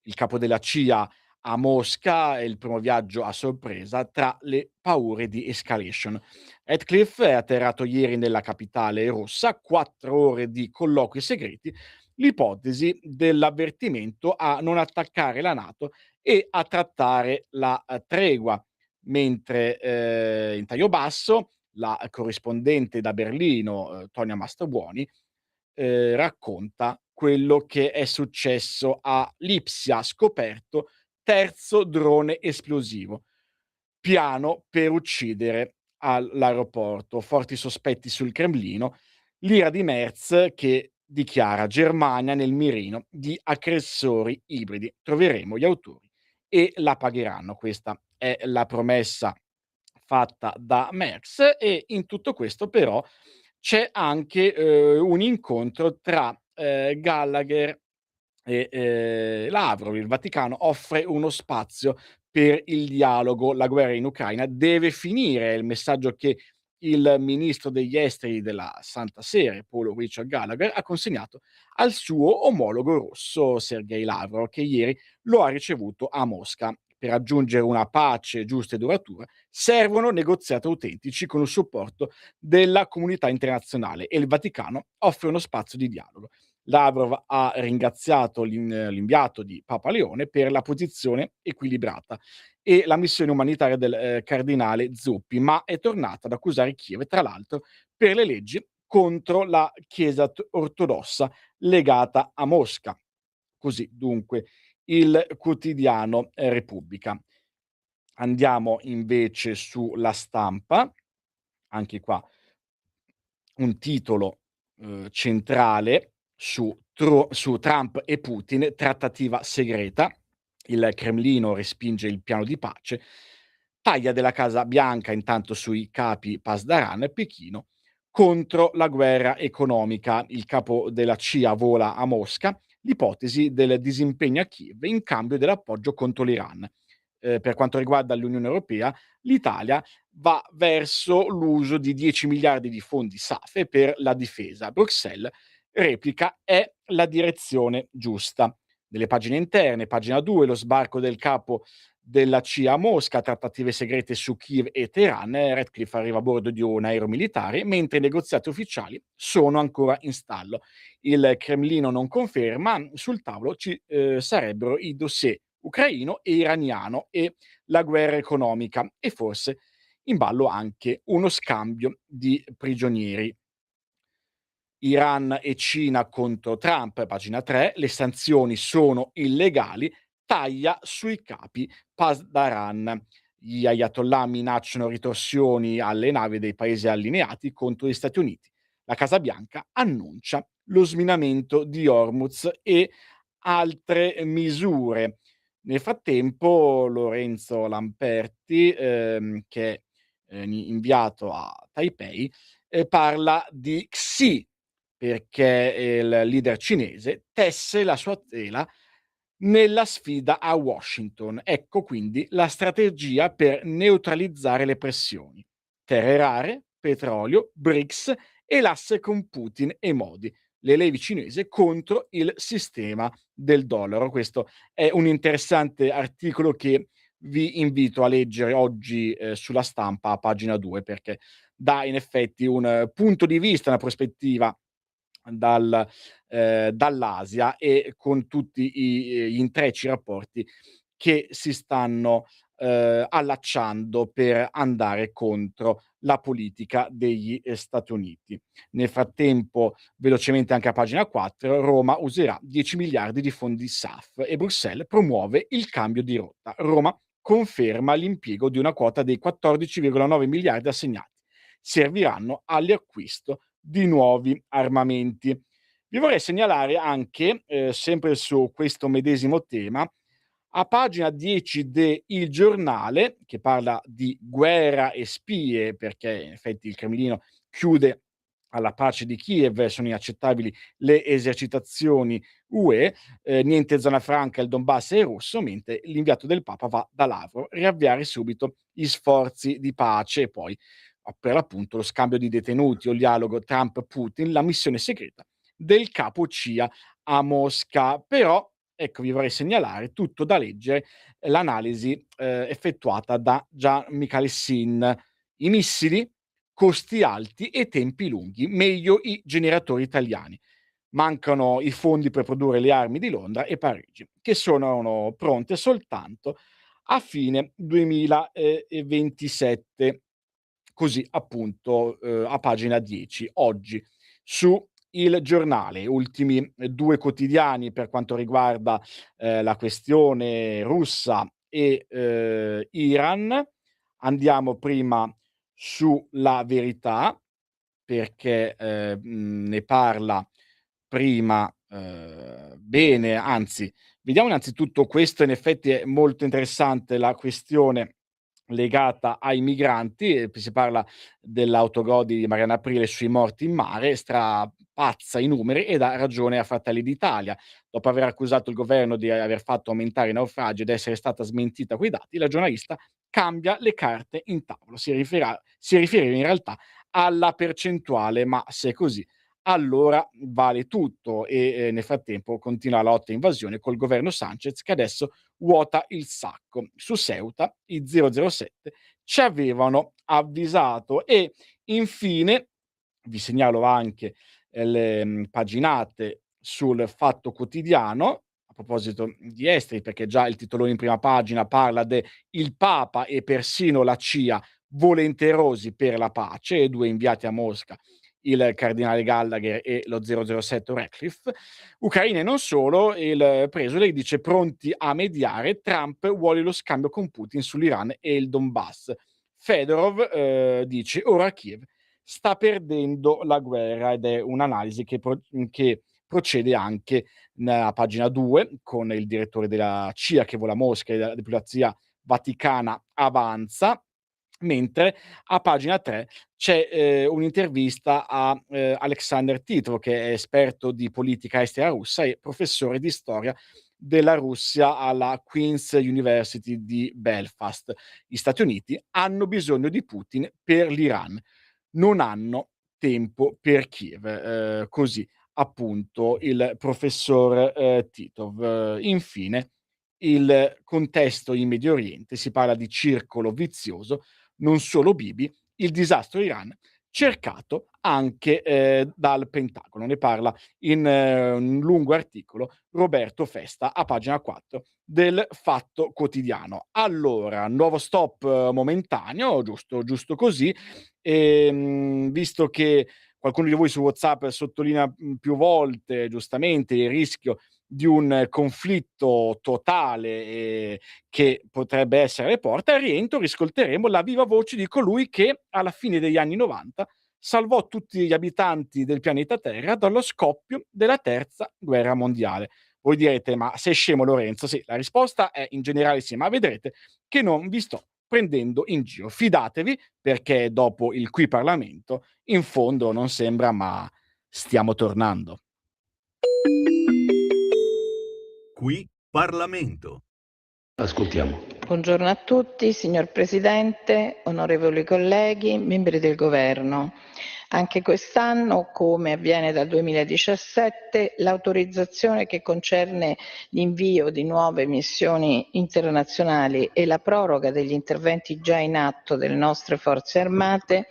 Il capo della CIA a Mosca è il primo viaggio a sorpresa tra le paure di escalation. Ratcliffe è atterrato ieri nella capitale russa, 4 ore di colloqui segreti, l'ipotesi dell'avvertimento a non attaccare la NATO e a trattare la tregua, mentre in taglio basso la corrispondente da Berlino, Tonia Mastrobuoni, racconta quello che è successo a Lipsia, scoperto terzo drone esplosivo, piano per uccidere all'aeroporto. Forti sospetti sul Cremlino, l'ira di Merz che dichiara Germania nel mirino di aggressori ibridi. Troveremo gli autori e la pagheranno. Questa è la promessa fatta da Merz e in tutto questo però c'è anche, un incontro tra, Gallagher e, Lavrov. Il Vaticano offre uno spazio per il dialogo, la guerra in Ucraina deve finire, è il messaggio che il ministro degli esteri della Santa Sede, Paul Richard Gallagher, ha consegnato al suo omologo russo Sergei Lavrov, che ieri lo ha ricevuto a Mosca. Per raggiungere una pace giusta e duratura servono negoziati autentici con il supporto della comunità internazionale e il Vaticano offre uno spazio di dialogo. Lavrov ha ringraziato l'inviato di Papa Leone per la posizione equilibrata e la missione umanitaria del cardinale Zuppi, ma è tornato ad accusare Kiev, tra l'altro, per le leggi contro la Chiesa ortodossa legata a Mosca. Così dunque il quotidiano Repubblica. Andiamo invece sulla Stampa, anche qua un titolo centrale su Trump e Putin, trattativa segreta. Il Cremlino respinge il piano di pace. Taglia della Casa Bianca intanto sui capi Pasdaran e Pechino contro la guerra economica. Il capo della CIA vola a Mosca. L'ipotesi del disimpegno a Kiev in cambio dell'appoggio contro l'Iran. Per quanto riguarda l'Unione Europea, l'Italia va verso l'uso di 10 miliardi di fondi SAFE per la difesa. Bruxelles replica è la direzione giusta. Nelle pagine interne, pagina 2, lo sbarco del capo della CIA a Mosca, trattative segrete su Kiev e Teheran, Ratcliffe arriva a bordo di un aereo militare, mentre i negoziati ufficiali sono ancora in stallo. Il Cremlino non conferma, sul tavolo ci sarebbero i dossier ucraino e iraniano e la guerra economica e forse in ballo anche uno scambio di prigionieri. Iran e Cina contro Trump, pagina 3, le sanzioni sono illegali, taglia sui capi Pasdaran. Gli ayatollah minacciano ritorsioni alle navi dei paesi allineati contro gli Stati Uniti. La Casa Bianca annuncia lo sminamento di Hormuz e altre misure. Nel frattempo Lorenzo Lamperti, che è inviato a Taipei, parla di Xi, perché il leader cinese tesse la sua tela nella sfida a Washington. Ecco quindi la strategia per neutralizzare le pressioni. Terre rare, petrolio, BRICS e l'asse con Putin e Modi. Le levi cinese contro il sistema del dollaro. Questo è un interessante articolo che vi invito a leggere oggi sulla Stampa a pagina 2 perché dà in effetti un punto di vista, una prospettiva dall'Asia e con tutti gli intrecci rapporti che si stanno allacciando per andare contro la politica degli Stati Uniti. Nel frattempo, velocemente anche a pagina 4, Roma userà 10 miliardi di fondi SAF e Bruxelles promuove il cambio di rotta. Roma conferma l'impiego di una quota dei 14,9 miliardi assegnati. Serviranno all'acquisto di nuovi armamenti. Vi vorrei segnalare anche, sempre su questo medesimo tema, a pagina 10 de Il Giornale, che parla di guerra e spie, perché in effetti il Cremlino chiude alla pace di Kiev, sono inaccettabili le esercitazioni UE, niente zona franca, il Donbass è russo, mentre l'inviato del Papa va da Lavrov, riavviare subito gli sforzi di pace e poi per l'appunto lo scambio di detenuti o il dialogo Trump-Putin, la missione segreta del capo CIA a Mosca. Però, ecco, vi vorrei segnalare tutto da leggere l'analisi effettuata da Gian Michalessin. I missili, costi alti e tempi lunghi, meglio i generatori italiani. Mancano i fondi per produrre le armi di Londra e Parigi, che sono pronte soltanto a fine 2027. Così appunto a pagina 10 oggi su Il Giornale, ultimi 2 quotidiani per quanto riguarda la questione russa e Iran. Andiamo prima sulla Verità, perché ne parla prima bene, anzi, vediamo innanzitutto questo. In effetti è molto interessante la questione legata ai migranti, si parla dell'autogol di Mariana Aprile sui morti in mare, strapazza i numeri e dà ragione a Fratelli d'Italia. Dopo aver accusato il governo di aver fatto aumentare i naufragi ed essere stata smentita quei dati, la giornalista cambia le carte in tavola. Si riferiva in realtà alla percentuale, ma se è così allora vale tutto e nel frattempo continua la lotta invasione col governo Sanchez che adesso vuota il sacco. Su Ceuta i 007 ci avevano avvisato. E infine vi segnalo anche le paginate sul Fatto Quotidiano, a proposito di esteri, perché già il titolone in prima pagina parla de il Papa e persino la CIA volenterosi per la pace, e 2 inviati a Mosca, il cardinale Gallagher e lo 007 Ratcliffe. Ucraina e non solo, il presole dice pronti a mediare, Trump vuole lo scambio con Putin sull'Iran e il Donbass. Fedorov dice ora Kiev sta perdendo la guerra, ed è un'analisi che procede anche nella pagina 2 con il direttore della CIA che vola a Mosca e della diplomazia vaticana avanza, mentre a pagina 3 c'è un'intervista a Alexander Titov, che è esperto di politica estera russa e professore di storia della Russia alla Queen's University di Belfast. Gli Stati Uniti hanno bisogno di Putin per l'Iran, non hanno tempo per Kiev. Così appunto il professor Titov. Infine, il contesto in Medio Oriente, si parla di circolo vizioso, non solo Bibi, il disastro Iran cercato anche dal Pentagono. Ne parla in un lungo articolo Roberto Festa a pagina 4 del Fatto Quotidiano. Allora, nuovo stop momentaneo, giusto così, visto che qualcuno di voi su WhatsApp sottolinea più volte giustamente il rischio di un conflitto totale che potrebbe essere alle porte, al rientro riscolteremo la viva voce di colui che alla fine degli anni 90 salvò tutti gli abitanti del pianeta Terra dallo scoppio della terza guerra mondiale. Voi direte, ma sei scemo Lorenzo? Sì, la risposta è in generale sì, ma vedrete che non vi sto prendendo in giro. Fidatevi, perché dopo il Qui Parlamento, in fondo non sembra, ma stiamo tornando. Qui Parlamento. Ascoltiamo. Buongiorno a tutti, signor Presidente, onorevoli colleghi, membri del Governo. Anche quest'anno, come avviene dal 2017, l'autorizzazione che concerne l'invio di nuove missioni internazionali e la proroga degli interventi già in atto delle nostre forze armate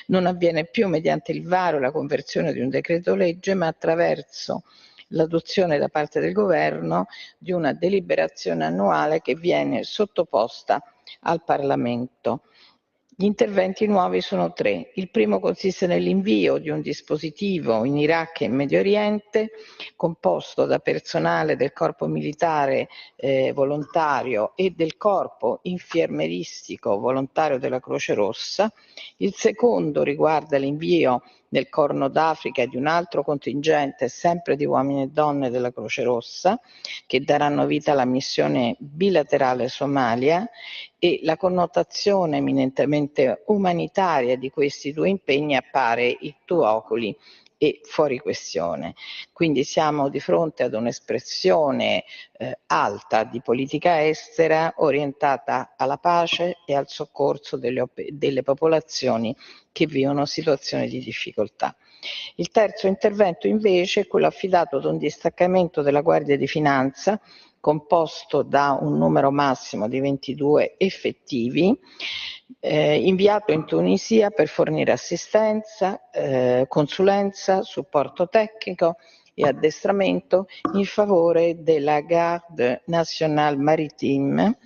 non avviene più mediante il varo e la conversione di un decreto legge, ma attraverso l'adozione da parte del Governo di una deliberazione annuale che viene sottoposta al Parlamento. Gli interventi nuovi sono 3. Il primo consiste nell'invio di un dispositivo in Iraq e in Medio Oriente, composto da personale del corpo militare volontario e del corpo infermeristico volontario della Croce Rossa. Il secondo riguarda l'invio nel Corno d'Africa di un altro contingente, sempre di uomini e donne della Croce Rossa, che daranno vita alla missione bilaterale Somalia, e la connotazione eminentemente umanitaria di questi 2 impegni appare ictu oculi e fuori questione. Quindi siamo di fronte ad un'espressione alta di politica estera orientata alla pace e al soccorso delle popolazioni che vivono situazioni di difficoltà. Il terzo intervento invece è quello affidato ad un distaccamento della Guardia di Finanza composto da un numero massimo di 22 effettivi, inviato in Tunisia per fornire assistenza, consulenza, supporto tecnico e addestramento in favore della Garde Nationale Maritime,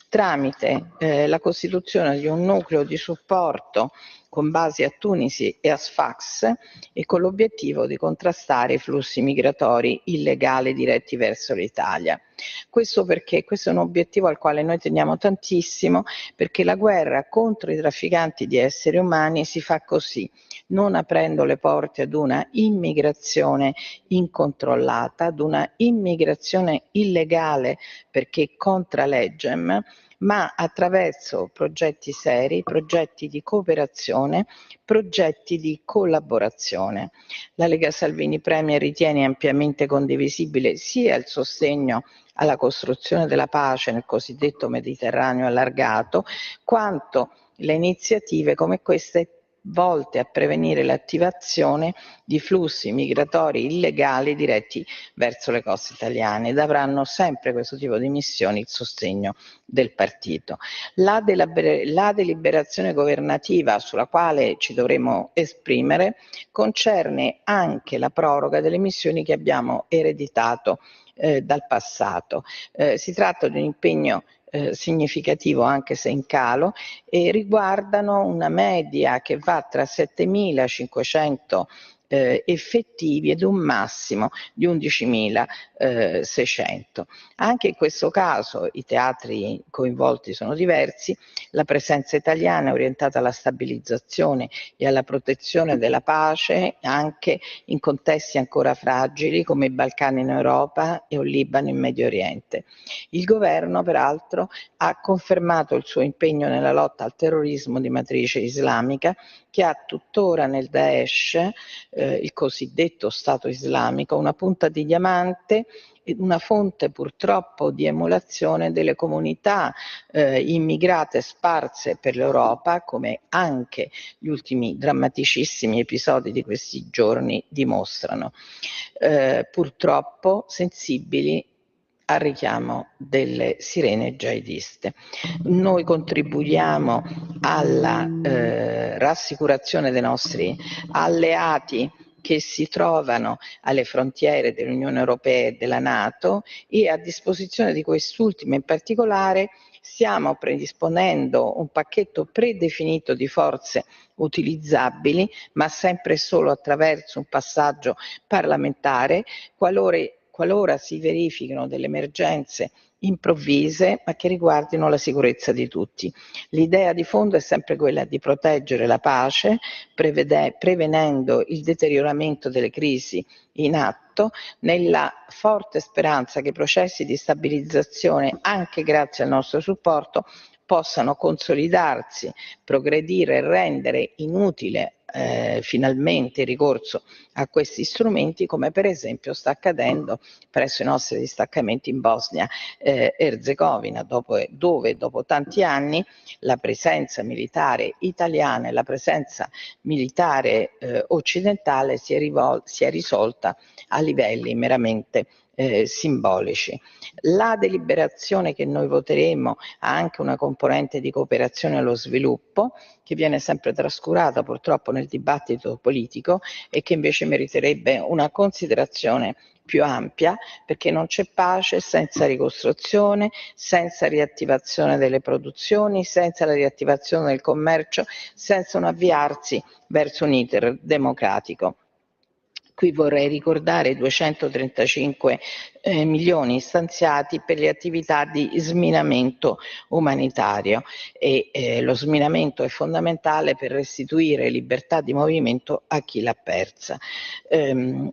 tramite la costituzione di un nucleo di supporto con base a Tunisi e a Sfax e con l'obiettivo di contrastare i flussi migratori illegali diretti verso l'Italia. Questo perché questo è un obiettivo al quale noi teniamo tantissimo, perché la guerra contro i trafficanti di esseri umani si fa così, non aprendo le porte ad una immigrazione incontrollata, ad una immigrazione illegale perché contra legem, ma attraverso progetti seri, progetti di cooperazione, progetti di collaborazione. La Lega Salvini Premier ritiene ampiamente condivisibile sia il sostegno alla costruzione della pace nel cosiddetto Mediterraneo allargato, quanto le iniziative come queste volte a prevenire l'attivazione di flussi migratori illegali diretti verso le coste italiane ed avranno sempre questo tipo di missioni il sostegno del partito. La deliberazione governativa sulla quale ci dovremo esprimere concerne anche la proroga delle missioni che abbiamo ereditato dal passato. Si tratta di un impegno significativo anche se in calo e riguardano una media che va tra 7.500 effettivi ed un massimo di 11.600. Anche in questo caso i teatri coinvolti sono diversi, la presenza italiana è orientata alla stabilizzazione e alla protezione della pace anche in contesti ancora fragili come i Balcani in Europa e un Libano in Medio Oriente. Il governo peraltro ha confermato il suo impegno nella lotta al terrorismo di matrice islamica che ha tuttora nel Daesh, il cosiddetto Stato islamico, una punta di diamante e una fonte purtroppo di emulazione delle comunità immigrate sparse per l'Europa, come anche gli ultimi drammaticissimi episodi di questi giorni dimostrano, purtroppo sensibili al richiamo delle sirene jihadiste. Noi contribuiamo alla rassicurazione dei nostri alleati che si trovano alle frontiere dell'Unione Europea e della NATO e a disposizione di quest'ultima in particolare stiamo predisponendo un pacchetto predefinito di forze utilizzabili, ma sempre solo attraverso un passaggio parlamentare, qualora si verifichino delle emergenze improvvise ma che riguardino la sicurezza di tutti. L'idea di fondo è sempre quella di proteggere la pace, prevenendo il deterioramento delle crisi in atto, nella forte speranza che i processi di stabilizzazione, anche grazie al nostro supporto, possano consolidarsi, progredire e rendere inutile finalmente il ricorso a questi strumenti, come per esempio sta accadendo presso i nostri distaccamenti in Bosnia Erzegovina, dove dopo tanti anni la presenza militare italiana e la presenza militare occidentale si è risolta a livelli meramente simbolici. La deliberazione che noi voteremo ha anche una componente di cooperazione allo sviluppo che viene sempre trascurata purtroppo nel dibattito politico e che invece meriterebbe una considerazione più ampia, perché non c'è pace senza ricostruzione, senza riattivazione delle produzioni, senza la riattivazione del commercio, senza un avviarsi verso un iter democratico. Qui vorrei ricordare i 235 milioni stanziati per le attività di sminamento umanitario e lo sminamento è fondamentale per restituire libertà di movimento a chi l'ha persa.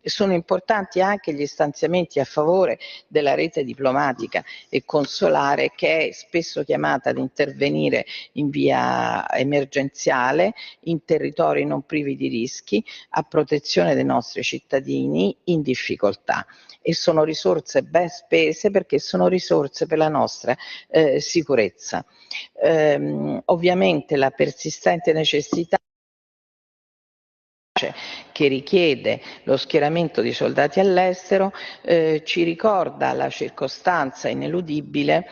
Sono importanti anche gli stanziamenti a favore della rete diplomatica e consolare che è spesso chiamata ad intervenire in via emergenziale in territori non privi di rischi a protezione dei nostri cittadini in difficoltà e sono risorse ben spese perché sono risorse per la nostra sicurezza. Ovviamente la persistente necessità che richiede lo schieramento di soldati all'estero ci ricorda la circostanza ineludibile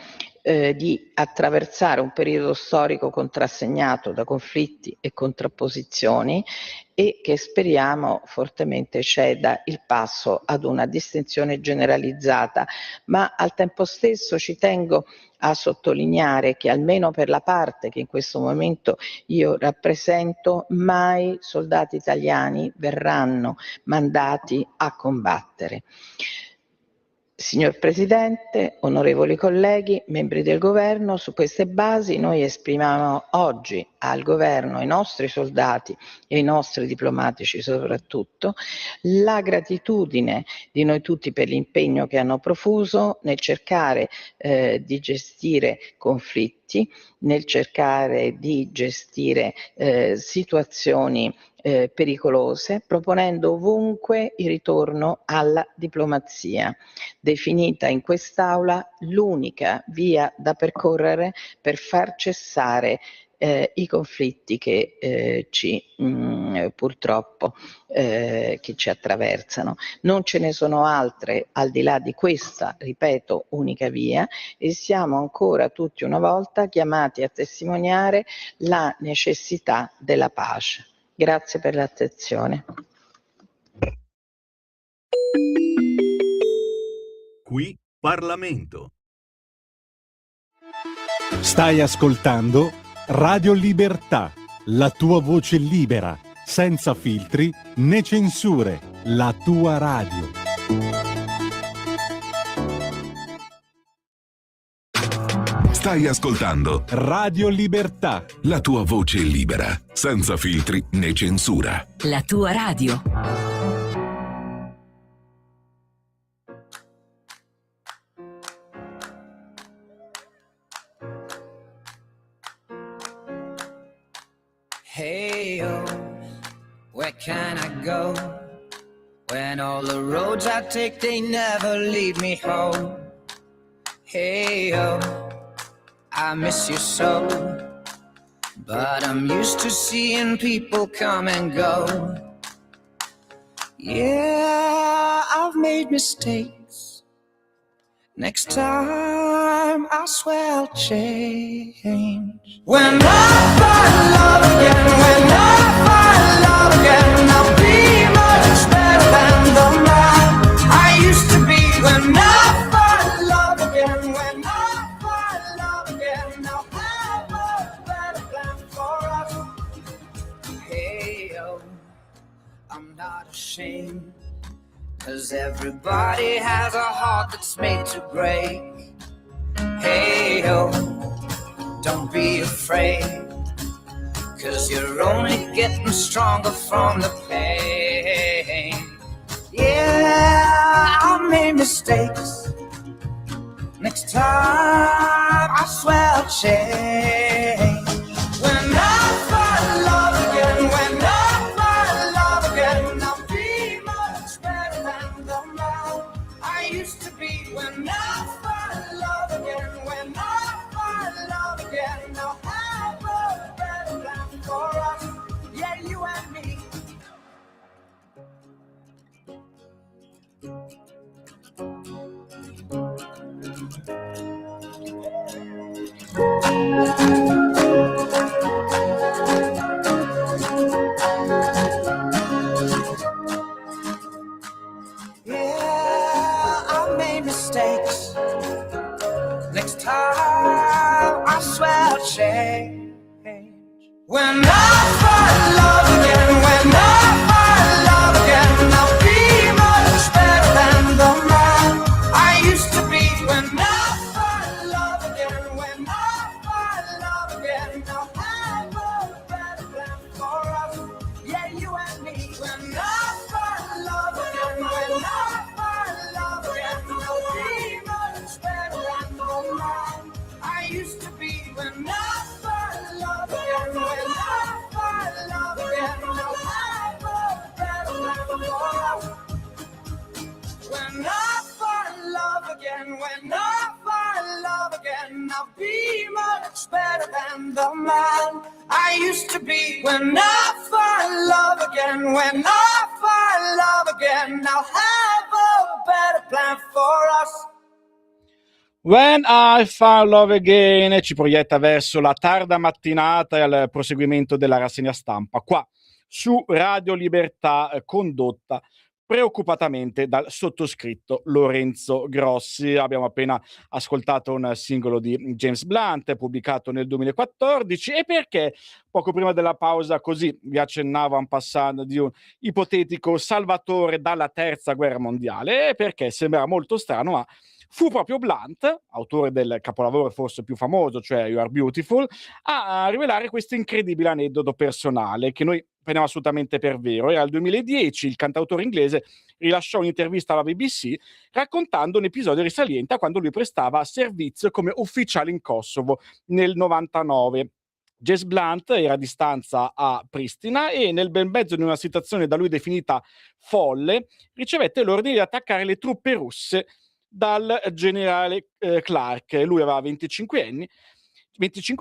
di attraversare un periodo storico contrassegnato da conflitti e contrapposizioni e che speriamo fortemente ceda il passo ad una distinzione generalizzata, ma al tempo stesso ci tengo a sottolineare che almeno per la parte che in questo momento io rappresento, mai soldati italiani verranno mandati a combattere. Signor Presidente, onorevoli colleghi, membri del Governo, su queste basi noi esprimiamo oggi al Governo, ai nostri soldati e ai nostri diplomatici soprattutto, la gratitudine di noi tutti per l'impegno che hanno profuso nel cercare di gestire conflitti, nel cercare di gestire situazioni pericolose, proponendo ovunque il ritorno alla diplomazia, definita in quest'Aula l'unica via da percorrere per far cessare i conflitti che purtroppo che ci attraversano. Non ce ne sono altre al di là di questa, ripeto, unica via, e siamo ancora tutti una volta chiamati a testimoniare la necessità della pace. Grazie per l'attenzione. Qui Parlamento. Stai ascoltando Radio Libertà, la tua voce libera, senza filtri né censure, la tua radio. Stai ascoltando Radio Libertà. la tua voce libera, senza filtri né censura. La tua radio. Hey, oh, where can I go? When all the roads I take, they never lead me home. Hey, oh, I miss you so, but I'm used to seeing people come and go. Yeah, I've made mistakes. Next time, I swear I'll change. When I find love again, when I find love again, I'll be much better than the man I used to be. When I find love again, when I find love again, I'll have a better plan for us. Hey, oh, I'm not ashamed, 'cause everybody has a heart that's made to break. Hey, oh, don't be afraid, 'cause you're only getting stronger from the pain. Yeah, I made mistakes. Next time, I swear I'll change. When I find love again, when I find love again, I'll be much better than the man I used to be. When I find love again, when I find love again, I'll have a better plan for us. Yeah, you and me. Yeah, I made mistakes. Next time, I swear I'll change. When I find love again, when I find love again, I'll be much better than the man I used to be. When I find love again, when I find love again, I'll have a better plan for us. Yeah, you and me. When I find love again, when I find love again, I'll be much better than the man I used to be. When I find love again, when I find love again, I'll have a better plan for us. When I find love again, when I find love again, I'll be much better than the man I used to be. When I find love again, when I find love again, I'll have a better plan for us. When I Found Love Again ci proietta verso la tarda mattinata e al proseguimento della rassegna stampa, qua su Radio Libertà, condotta preoccupatamente dal sottoscritto Lorenzo Grossi. Abbiamo appena ascoltato un singolo di James Blunt, pubblicato nel 2014, e perché poco prima della pausa, così vi accennavo en passant, di un ipotetico salvatore dalla terza guerra mondiale, perché sembra molto strano, ma fu proprio Blunt, autore del capolavoro forse più famoso, cioè You Are Beautiful, a rivelare questo incredibile aneddoto personale che noi prendiamo assolutamente per vero. Era il 2010, il cantautore inglese rilasciò un'intervista alla BBC raccontando un episodio risaliente a quando lui prestava servizio come ufficiale in Kosovo nel 99. Jess Blunt era di stanza a Pristina e nel bel mezzo di una situazione da lui definita folle ricevette l'ordine di attaccare le truppe russe dal generale Clark. Lui aveva 25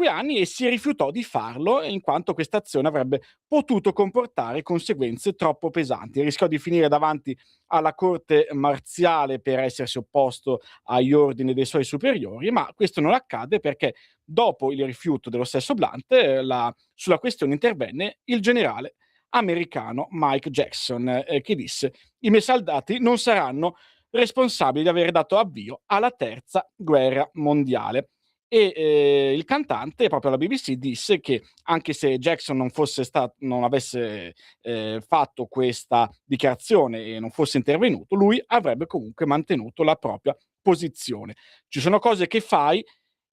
anni e si rifiutò di farlo in quanto questa azione avrebbe potuto comportare conseguenze troppo pesanti. Rischiò di finire davanti alla corte marziale per essersi opposto agli ordini dei suoi superiori, ma questo non accadde perché dopo il rifiuto dello stesso Blunt, sulla questione intervenne il generale americano Mike Jackson, che disse: i miei soldati non saranno responsabili di aver dato avvio alla terza guerra mondiale. E il cantante proprio alla BBC disse che anche se Jackson non avesse fatto questa dichiarazione e non fosse intervenuto, lui avrebbe comunque mantenuto la propria posizione. Ci sono cose che fai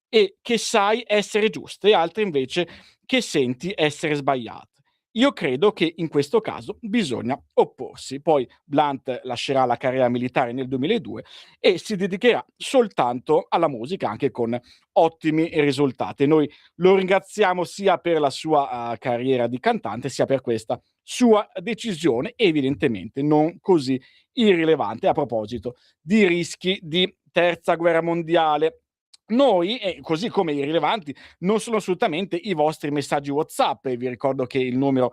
e che sai essere giuste e altre invece che senti essere sbagliate. Io credo che in questo caso bisogna opporsi. Poi Blunt lascerà la carriera militare nel 2002 e si dedicherà soltanto alla musica, anche con ottimi risultati. Noi lo ringraziamo sia per la sua carriera di cantante, sia per questa sua decisione, evidentemente non così irrilevante. A proposito di rischi di terza guerra mondiale, noi, così come i rilevanti, non sono assolutamente i vostri messaggi WhatsApp. E vi ricordo che il numero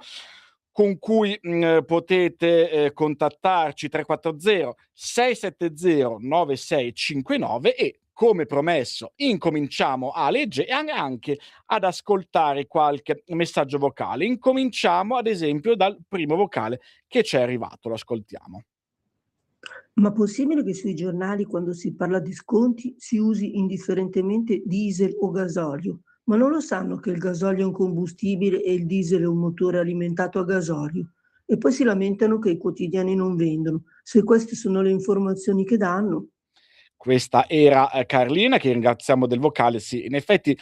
con cui potete contattarci 340 670 9659 e come promesso incominciamo a leggere e anche ad ascoltare qualche messaggio vocale. Incominciamo ad esempio dal primo vocale che ci è arrivato, lo ascoltiamo. Ma possibile che sui giornali, quando si parla di sconti, si usi indifferentemente diesel o gasolio? Ma non lo sanno che il gasolio è un combustibile e il diesel è un motore alimentato a gasolio? E poi si lamentano che i quotidiani non vendono. Se queste sono le informazioni che danno. Questa era Carlina, che ringraziamo del vocale. Sì, in effetti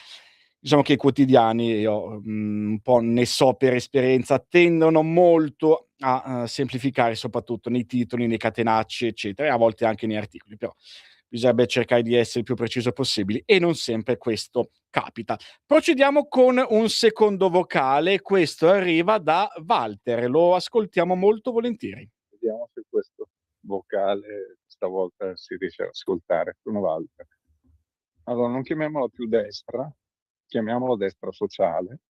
diciamo che i quotidiani, io un po' ne so per esperienza, tendono molto a semplificare, soprattutto nei titoli, nei catenacci, eccetera, e a volte anche nei articoli, però bisognerebbe cercare di essere il più preciso possibile e non sempre questo capita. Procediamo con un secondo vocale, questo arriva da Walter, lo ascoltiamo molto volentieri. Vediamo se questo vocale stavolta si riesce ad ascoltare. Sono Walter. Allora, non chiamiamola più destra, chiamiamola destra sociale.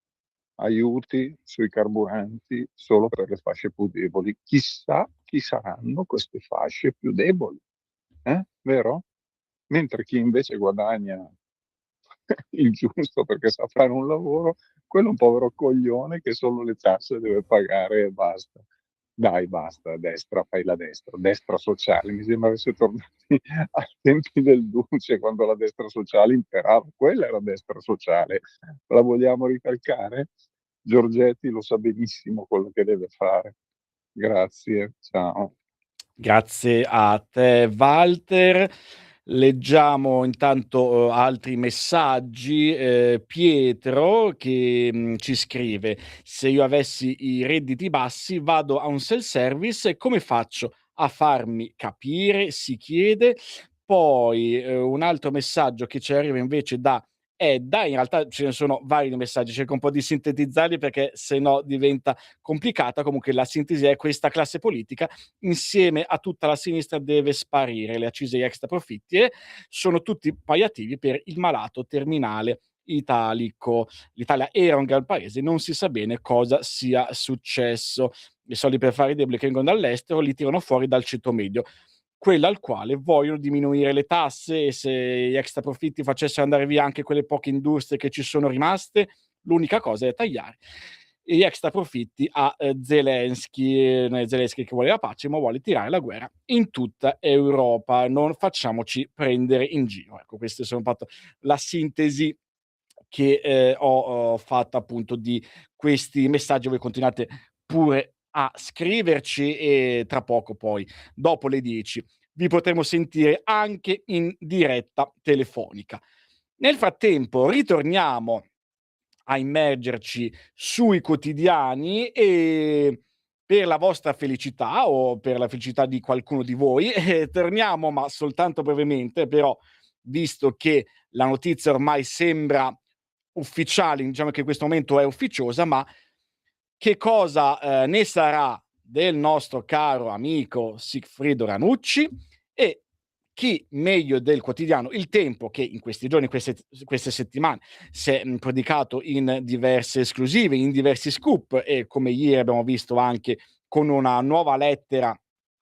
Aiuti sui carburanti solo per le fasce più deboli. Chissà chi saranno queste fasce più deboli, vero? Mentre chi invece guadagna il giusto perché sa fare un lavoro, quello è un povero coglione che solo le tasse deve pagare e basta. Dai, basta, destra, fai la destra sociale. Mi sembra essere tornati ai tempi del Duce, quando la destra sociale imperava. Quella era destra sociale. La vogliamo ricalcare? Giorgetti lo sa benissimo quello che deve fare. Grazie, ciao. Grazie a te, Walter. Leggiamo intanto altri messaggi. Pietro che ci scrive: se io avessi i redditi bassi vado a un self-service e come faccio a farmi capire? Si chiede. Poi un altro messaggio che ci arriva invece da Edda, in realtà ce ne sono vari messaggi, cerco un po' di sintetizzarli perché se no diventa complicata. Comunque la sintesi è: questa classe politica insieme a tutta la sinistra deve sparire, le accise agli extra profitti sono tutti palliativi per il malato terminale italico. L'Italia era un gran paese, non si sa bene cosa sia successo. I soldi per fare i deboli che vengono dall'estero li tirano fuori dal ceto medio. quella al quale vogliono diminuire le tasse, e se gli extra profitti facessero andare via anche quelle poche industrie che ci sono rimaste, l'unica cosa è tagliare gli extra profitti a Zelensky, non è Zelensky che vuole la pace, ma vuole tirare la guerra in tutta Europa. Non facciamoci prendere in giro. Ecco, queste sono fatto la sintesi che ho fatto appunto di questi messaggi. Voi continuate pure a scriverci e tra poco poi, dopo le 10, vi potremo sentire anche in diretta telefonica. Nel frattempo ritorniamo a immergerci sui quotidiani e per la vostra felicità o per la felicità di qualcuno di voi, torniamo, ma soltanto brevemente, però visto che la notizia ormai sembra ufficiale, diciamo che in questo momento è ufficiosa, ma che cosa ne sarà del nostro caro amico Sigfredo Ranucci, e chi meglio del quotidiano Il Tempo, che in questi giorni, queste settimane, si è predicato in diverse esclusive, in diversi scoop, e come ieri abbiamo visto anche con una nuova lettera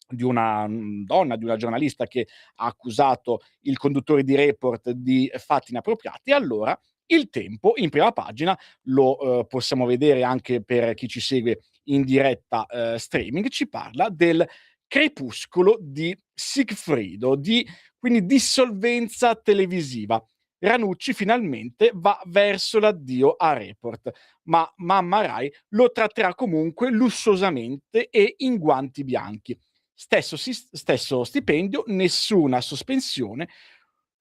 di una donna, di una giornalista che ha accusato il conduttore di Report di fatti inappropriati. Allora Il Tempo in prima pagina, lo possiamo vedere anche per chi ci segue in diretta streaming, ci parla del crepuscolo di Sigfrido, di quindi dissolvenza televisiva. Ranucci finalmente va verso l'addio a Report, ma mamma Rai lo tratterà comunque lussuosamente e in guanti bianchi. Stesso stipendio, nessuna sospensione,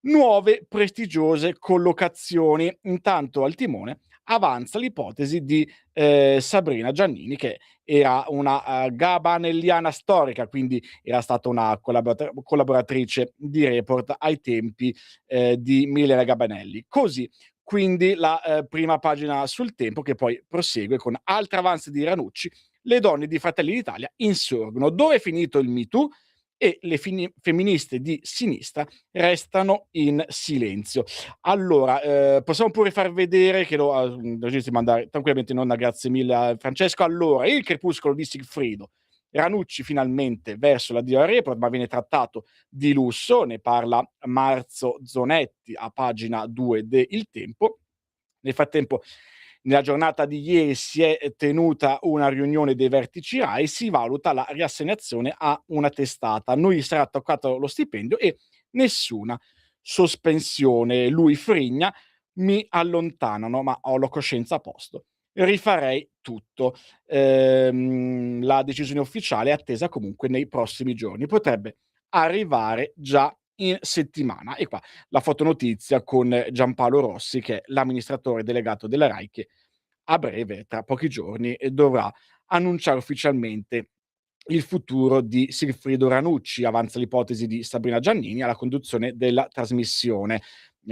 nuove prestigiose collocazioni. Intanto al timone avanza l'ipotesi di Sabrina Giannini, che era una gabanelliana storica, quindi era stata una collaboratrice di Report ai tempi di Milena Gabanelli. Così quindi la prima pagina sul Tempo, che poi prosegue con altre avanzi di Ranucci. Le donne di Fratelli d'Italia insorgono. Dove è finito il Me Too? E le femministe di sinistra restano in silenzio. Allora, possiamo pure far vedere che lo registi mandare tranquillamente in onda, grazie mille a Francesco. Allora, il crepuscolo di Sigfrido. Ranucci finalmente verso l'addio a Report, ma viene trattato di lusso, ne parla Marzo Zonetti a pagina 2 de Il Tempo. Nel frattempo, nella giornata di ieri si è tenuta una riunione dei vertici Rai, si valuta la riassegnazione a una testata. A noi sarà toccato lo stipendio e nessuna sospensione. Lui frigna: mi allontanano, ma ho la coscienza a posto. Rifarei tutto. La decisione ufficiale è attesa comunque nei prossimi giorni. Potrebbe arrivare già in settimana. E qua la fotonotizia con Giampaolo Rossi, che è l'amministratore delegato della Rai, che a breve, tra pochi giorni, dovrà annunciare ufficialmente il futuro di Sigfrido Ranucci. Avanza l'ipotesi di Sabrina Giannini alla conduzione della trasmissione,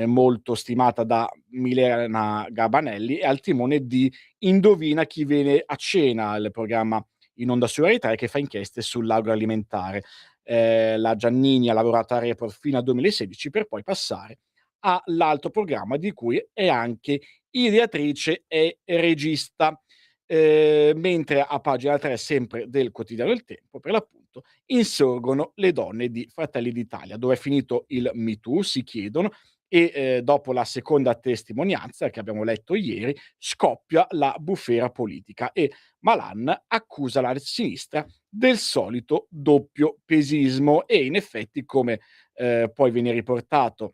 molto stimata da Milena Gabanelli, e al timone di Indovina chi viene a cena, il programma in onda su Rai 3 che fa inchieste sull'agroalimentare. La Giannini ha lavorato a Report fino al 2016 per poi passare all'altro programma di cui è anche ideatrice e regista. Mentre a pagina 3 sempre del quotidiano Il Tempo, per l'appunto, insorgono le donne di Fratelli d'Italia. Dove è finito il Me Too, si chiedono, e dopo la seconda testimonianza che abbiamo letto ieri scoppia la bufera politica e Malan accusa la sinistra del solito doppio pesismo. E in effetti, come poi viene riportato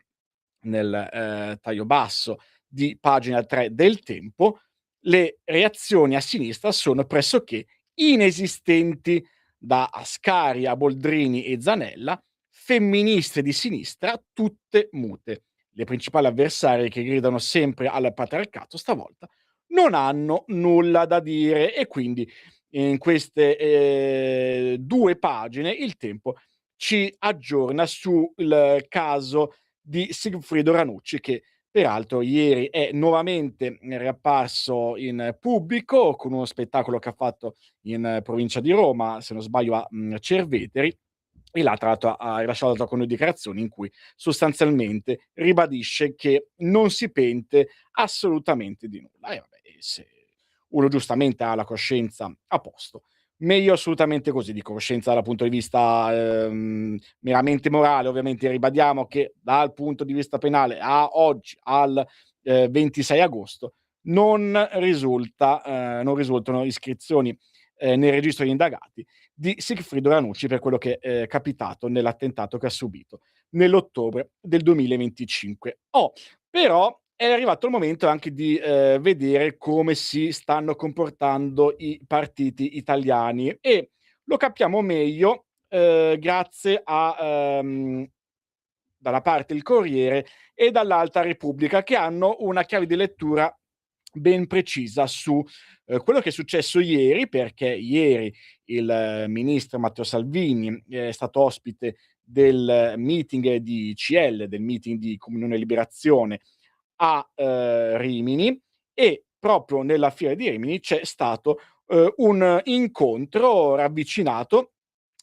nel taglio basso di pagina 3 del Tempo, le reazioni a sinistra sono pressoché inesistenti. Da Ascari a Boldrini e Zanella, femministe di sinistra tutte mute. Le principali avversarie, che gridano sempre al patriarcato, stavolta non hanno nulla da dire. E quindi in queste 2 pagine Il Tempo ci aggiorna sul caso di Sigfrido Ranucci, che peraltro ieri è nuovamente riapparso in pubblico con uno spettacolo che ha fatto in provincia di Roma, se non sbaglio a Cerveteri, e là tra l'altro ha rilasciato con noi dichiarazioni in cui sostanzialmente ribadisce che non si pente assolutamente di nulla. E vabbè, se uno giustamente ha la coscienza a posto, meglio assolutamente così, di coscienza dal punto di vista meramente morale. Ovviamente ribadiamo che dal punto di vista penale a oggi, al 26 agosto, non risultano iscrizioni nel registro degli indagati di Sigfrido Ranucci per quello che è capitato nell'attentato che ha subito nell'ottobre del 2025. Però è arrivato il momento anche di vedere come si stanno comportando i partiti italiani, e lo capiamo meglio grazie a da una parte il Corriere e dall'altra Repubblica, che hanno una chiave di lettura ben precisa su quello che è successo ieri, perché ieri il ministro Matteo Salvini è stato ospite del meeting di CL, del meeting di Comunione e Liberazione a Rimini, e proprio nella fiera di Rimini c'è stato un incontro ravvicinato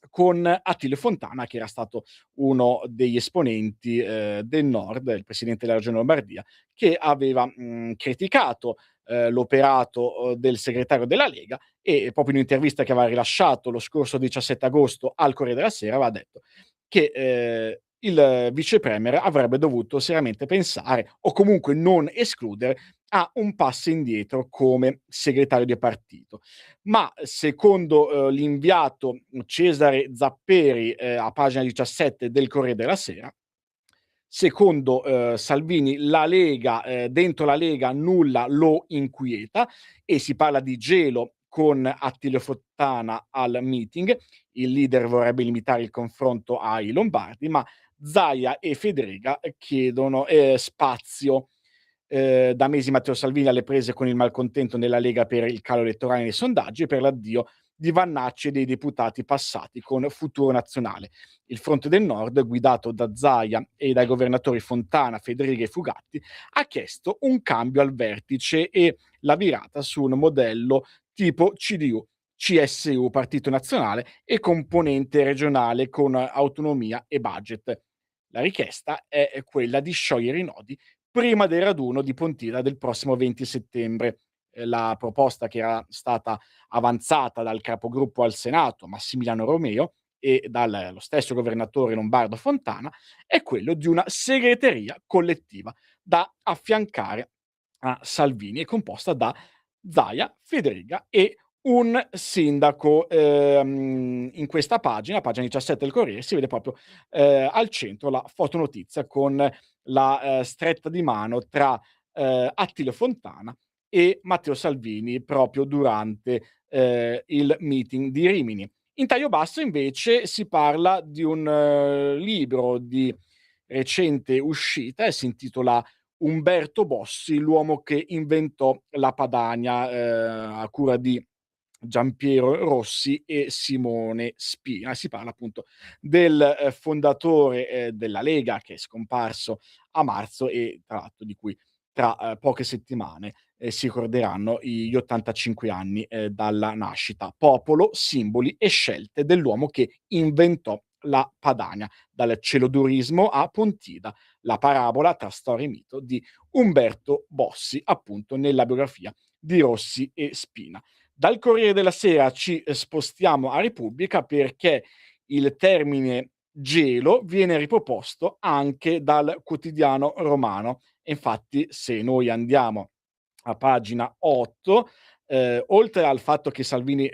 con Attilio Fontana, che era stato uno degli esponenti del Nord, il presidente della Regione Lombardia, che aveva criticato l'operato del segretario della Lega, e proprio in un'intervista che aveva rilasciato lo scorso 17 agosto al Corriere della Sera aveva detto che il vice premier avrebbe dovuto seriamente pensare, o comunque non escludere, a un passo indietro come segretario di partito. Ma secondo l'inviato Cesare Zapperi, a pagina 17 del Corriere della Sera, secondo Salvini la Lega, dentro la Lega nulla lo inquieta, e si parla di gelo con Attilio Fontana al meeting. Il leader vorrebbe limitare il confronto ai lombardi, ma Zaia e Federica chiedono spazio. Da mesi Matteo Salvini alle prese con il malcontento nella Lega per il calo elettorale nei sondaggi e per l'addio di Vannacci e dei deputati passati con Futuro Nazionale. Il Fronte del Nord, guidato da Zaia e dai governatori Fontana, Federica e Fugatti, ha chiesto un cambio al vertice e la virata su un modello tipo CDU, CSU, Partito Nazionale, e componente regionale con autonomia e budget. La richiesta è quella di sciogliere i nodi prima del raduno di Pontida del prossimo 20 settembre. La proposta, che era stata avanzata dal capogruppo al Senato Massimiliano Romeo e dallo stesso governatore lombardo Fontana, è quello di una segreteria collettiva da affiancare a Salvini, è composta da Zaia, Federica e un sindaco. In questa pagina 17 del Corriere, si vede proprio al centro la fotonotizia con la stretta di mano tra Attilio Fontana e Matteo Salvini proprio durante il meeting di Rimini. In taglio basso invece si parla di un libro di recente uscita e si intitola Umberto Bossi, l'uomo che inventò la Padania, a cura di Giampiero Rossi e Simone Spina. Si parla appunto del fondatore della Lega, che è scomparso a marzo, e tra l'altro di cui tra poche settimane si ricorderanno gli 85 anni dalla nascita. Popolo, simboli e scelte dell'uomo che inventò la Padania, dal celodurismo a Pontida, la parabola tra storia e mito di Umberto Bossi, appunto nella biografia di Rossi e Spina. Dal Corriere della Sera ci spostiamo a Repubblica, perché il termine gelo viene riproposto anche dal quotidiano romano. Infatti, se noi andiamo a pagina 8, oltre al fatto che Salvini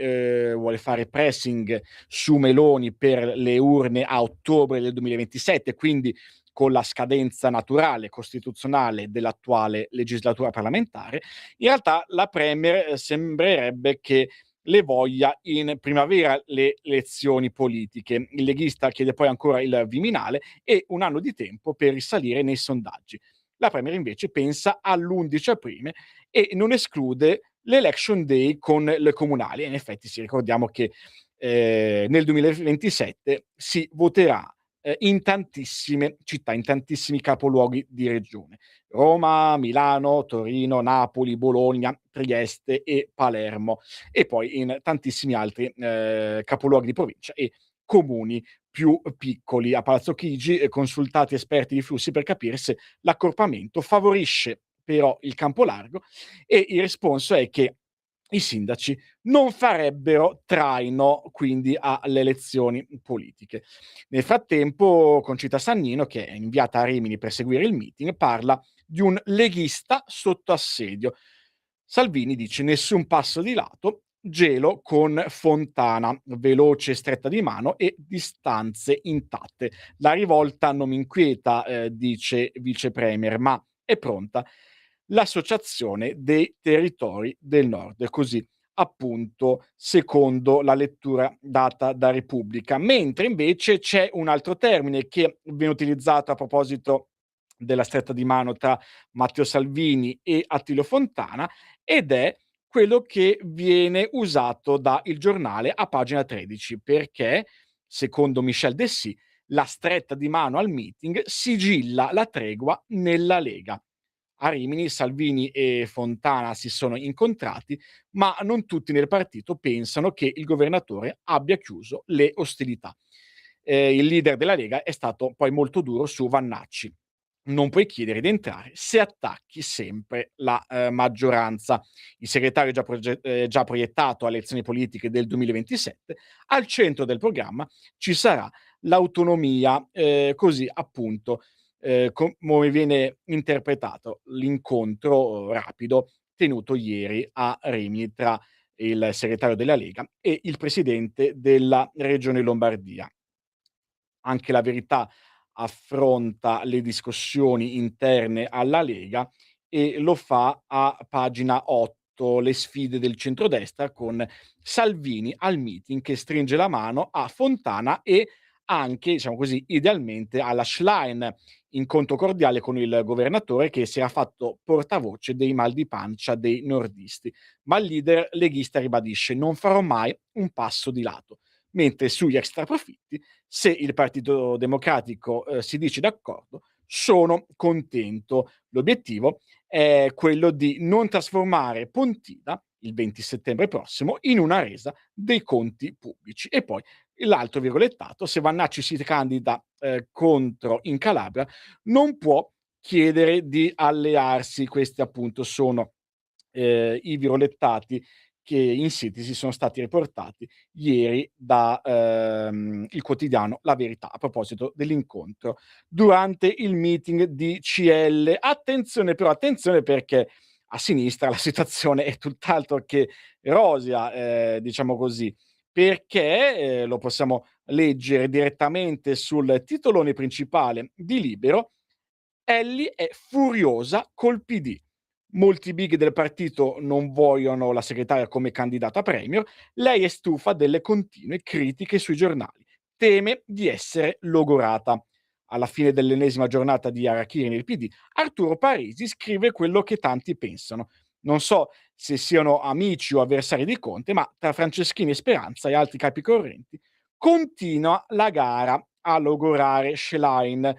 vuole fare pressing su Meloni per le urne a ottobre del 2027, quindi con la scadenza naturale costituzionale dell'attuale legislatura parlamentare, in realtà la Premier sembrerebbe che le voglia in primavera le elezioni politiche. Il leghista chiede poi ancora il Viminale e un anno di tempo per risalire nei sondaggi. La Premier invece pensa all'11 aprile e non esclude l'election day con le comunali. E in effetti ricordiamo che nel 2027 si voterà in tantissime città, in tantissimi capoluoghi di regione: Roma, Milano, Torino, Napoli, Bologna, Trieste e Palermo, e poi in tantissimi altri capoluoghi di provincia e comuni più piccoli. A Palazzo Chigi consultati esperti di flussi per capire se l'accorpamento favorisce però il campo largo, e il responso è che i sindaci non farebbero traino quindi alle elezioni politiche. Nel frattempo, Concita Sannino, che è inviata a Rimini per seguire il meeting, parla di un leghista sotto assedio. Salvini dice: nessun passo di lato, gelo con Fontana, veloce e stretta di mano e distanze intatte. La rivolta non mi inquieta, dice vice premier, ma è pronta l'associazione dei territori del nord, così appunto secondo la lettura data da Repubblica. Mentre invece c'è un altro termine che viene utilizzato a proposito della stretta di mano tra Matteo Salvini e Attilio Fontana, ed è quello che viene usato da Il Giornale a pagina 13, perché secondo Michel Dessy la stretta di mano al meeting sigilla la tregua nella Lega. A Rimini Salvini e Fontana si sono incontrati, ma non tutti nel partito pensano che il governatore abbia chiuso le ostilità. Il leader della Lega è stato poi molto duro su Vannacci. Non puoi chiedere di entrare se attacchi sempre la maggioranza. Il segretario già proiettato alle elezioni politiche del 2027, al centro del programma ci sarà l'autonomia, così appunto come viene interpretato l'incontro rapido tenuto ieri a Rimini tra il segretario della Lega e il presidente della Regione Lombardia. Anche La Verità affronta le discussioni interne alla Lega e lo fa a pagina 8, le sfide del centrodestra, con Salvini al meeting che stringe la mano a Fontana e anche, diciamo così, idealmente alla Schlein, incontro cordiale con il governatore che si era fatto portavoce dei mal di pancia dei nordisti. Ma il leader leghista ribadisce: non farò mai un passo di lato. Mentre sugli extraprofitti, se il Partito Democratico si dice d'accordo, sono contento. L'obiettivo è quello di non trasformare Pontida, il 20 settembre prossimo, in una resa dei conti pubblici. E poi l'altro virgolettato: se Vannacci si candida contro in Calabria, non può chiedere di allearsi. Questi appunto sono i virgolettati che in sintesi sono stati riportati ieri da il quotidiano La Verità a proposito dell'incontro durante il meeting di CL. Attenzione però, attenzione, perché a sinistra la situazione è tutt'altro che rosea, diciamo così, perché lo possiamo leggere direttamente sul titolone principale di Libero: Elly è furiosa col PD. Molti big del partito non vogliono la segretaria come candidata premier. Lei è stufa delle continue critiche sui giornali. Teme di essere logorata. Alla fine dell'ennesima giornata di Harakiri nel PD, Arturo Parisi scrive quello che tanti pensano. Non so se siano amici o avversari di Conte, ma tra Franceschini e Speranza e altri capi correnti continua la gara a logorare Schlein.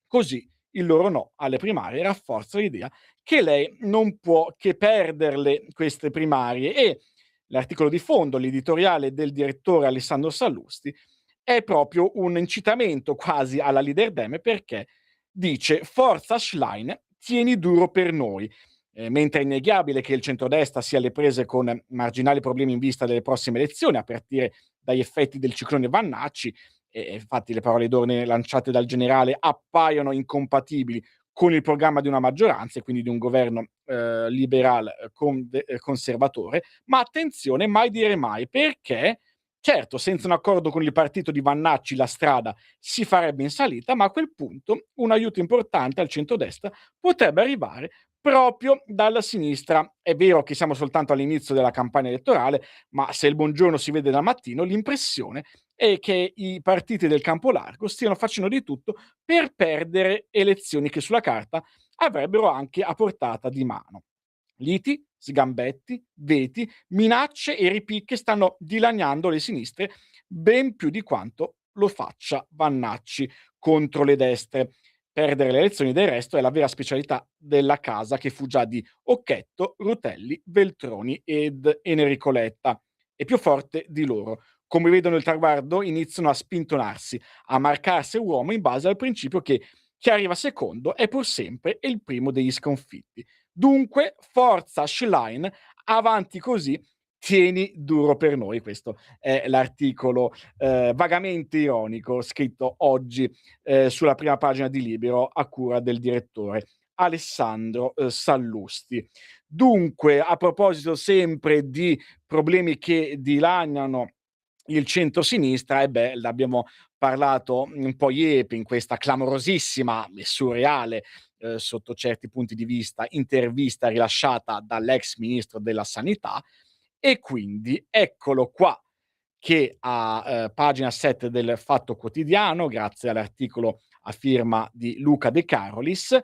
Così il loro no alle primarie rafforza l'idea che lei non può che perderle queste primarie, e l'articolo di fondo, l'editoriale del direttore Alessandro Sallusti, è proprio un incitamento quasi alla leader Dem, perché dice: forza Schlein, tieni duro per noi. Mentre è innegabile che il centrodestra sia alle prese con marginali problemi in vista delle prossime elezioni, a partire dagli effetti del ciclone Vannacci, e infatti le parole d'ordine lanciate dal generale appaiono incompatibili con il programma di una maggioranza e quindi di un governo liberal conservatore. Ma attenzione, mai dire mai, perché certo, senza un accordo con il partito di Vannacci la strada si farebbe in salita, ma a quel punto un aiuto importante al centrodestra potrebbe arrivare proprio dalla sinistra. È vero che siamo soltanto all'inizio della campagna elettorale, ma se il buongiorno si vede dal mattino, l'impressione è che i partiti del campo largo stiano facendo di tutto per perdere elezioni che sulla carta avrebbero anche a portata di mano. Liti, sgambetti, veti, minacce e ripicche stanno dilaniando le sinistre ben più di quanto lo faccia Vannacci contro le destre. Perdere le elezioni, del resto, è la vera specialità della casa, che fu già di Occhetto, Rutelli, Veltroni ed Enrico Letta. È più forte di loro. Come vedono il traguardo, iniziano a spintonarsi, a marcarsi uomo in base al principio che chi arriva secondo è pur sempre il primo degli sconfitti. Dunque, forza Schlein, avanti così, tieni duro per noi. Questo è l'articolo vagamente ironico scritto oggi sulla prima pagina di Libero a cura del direttore Alessandro Sallusti. Dunque, a proposito sempre di problemi che dilaniano il centro-sinistra, l'abbiamo parlato un po' ieri in questa clamorosissima e surreale, sotto certi punti di vista, intervista rilasciata dall'ex ministro della Sanità, e quindi eccolo qua che a pagina 7 del Fatto Quotidiano, grazie all'articolo a firma di Luca De Carolis,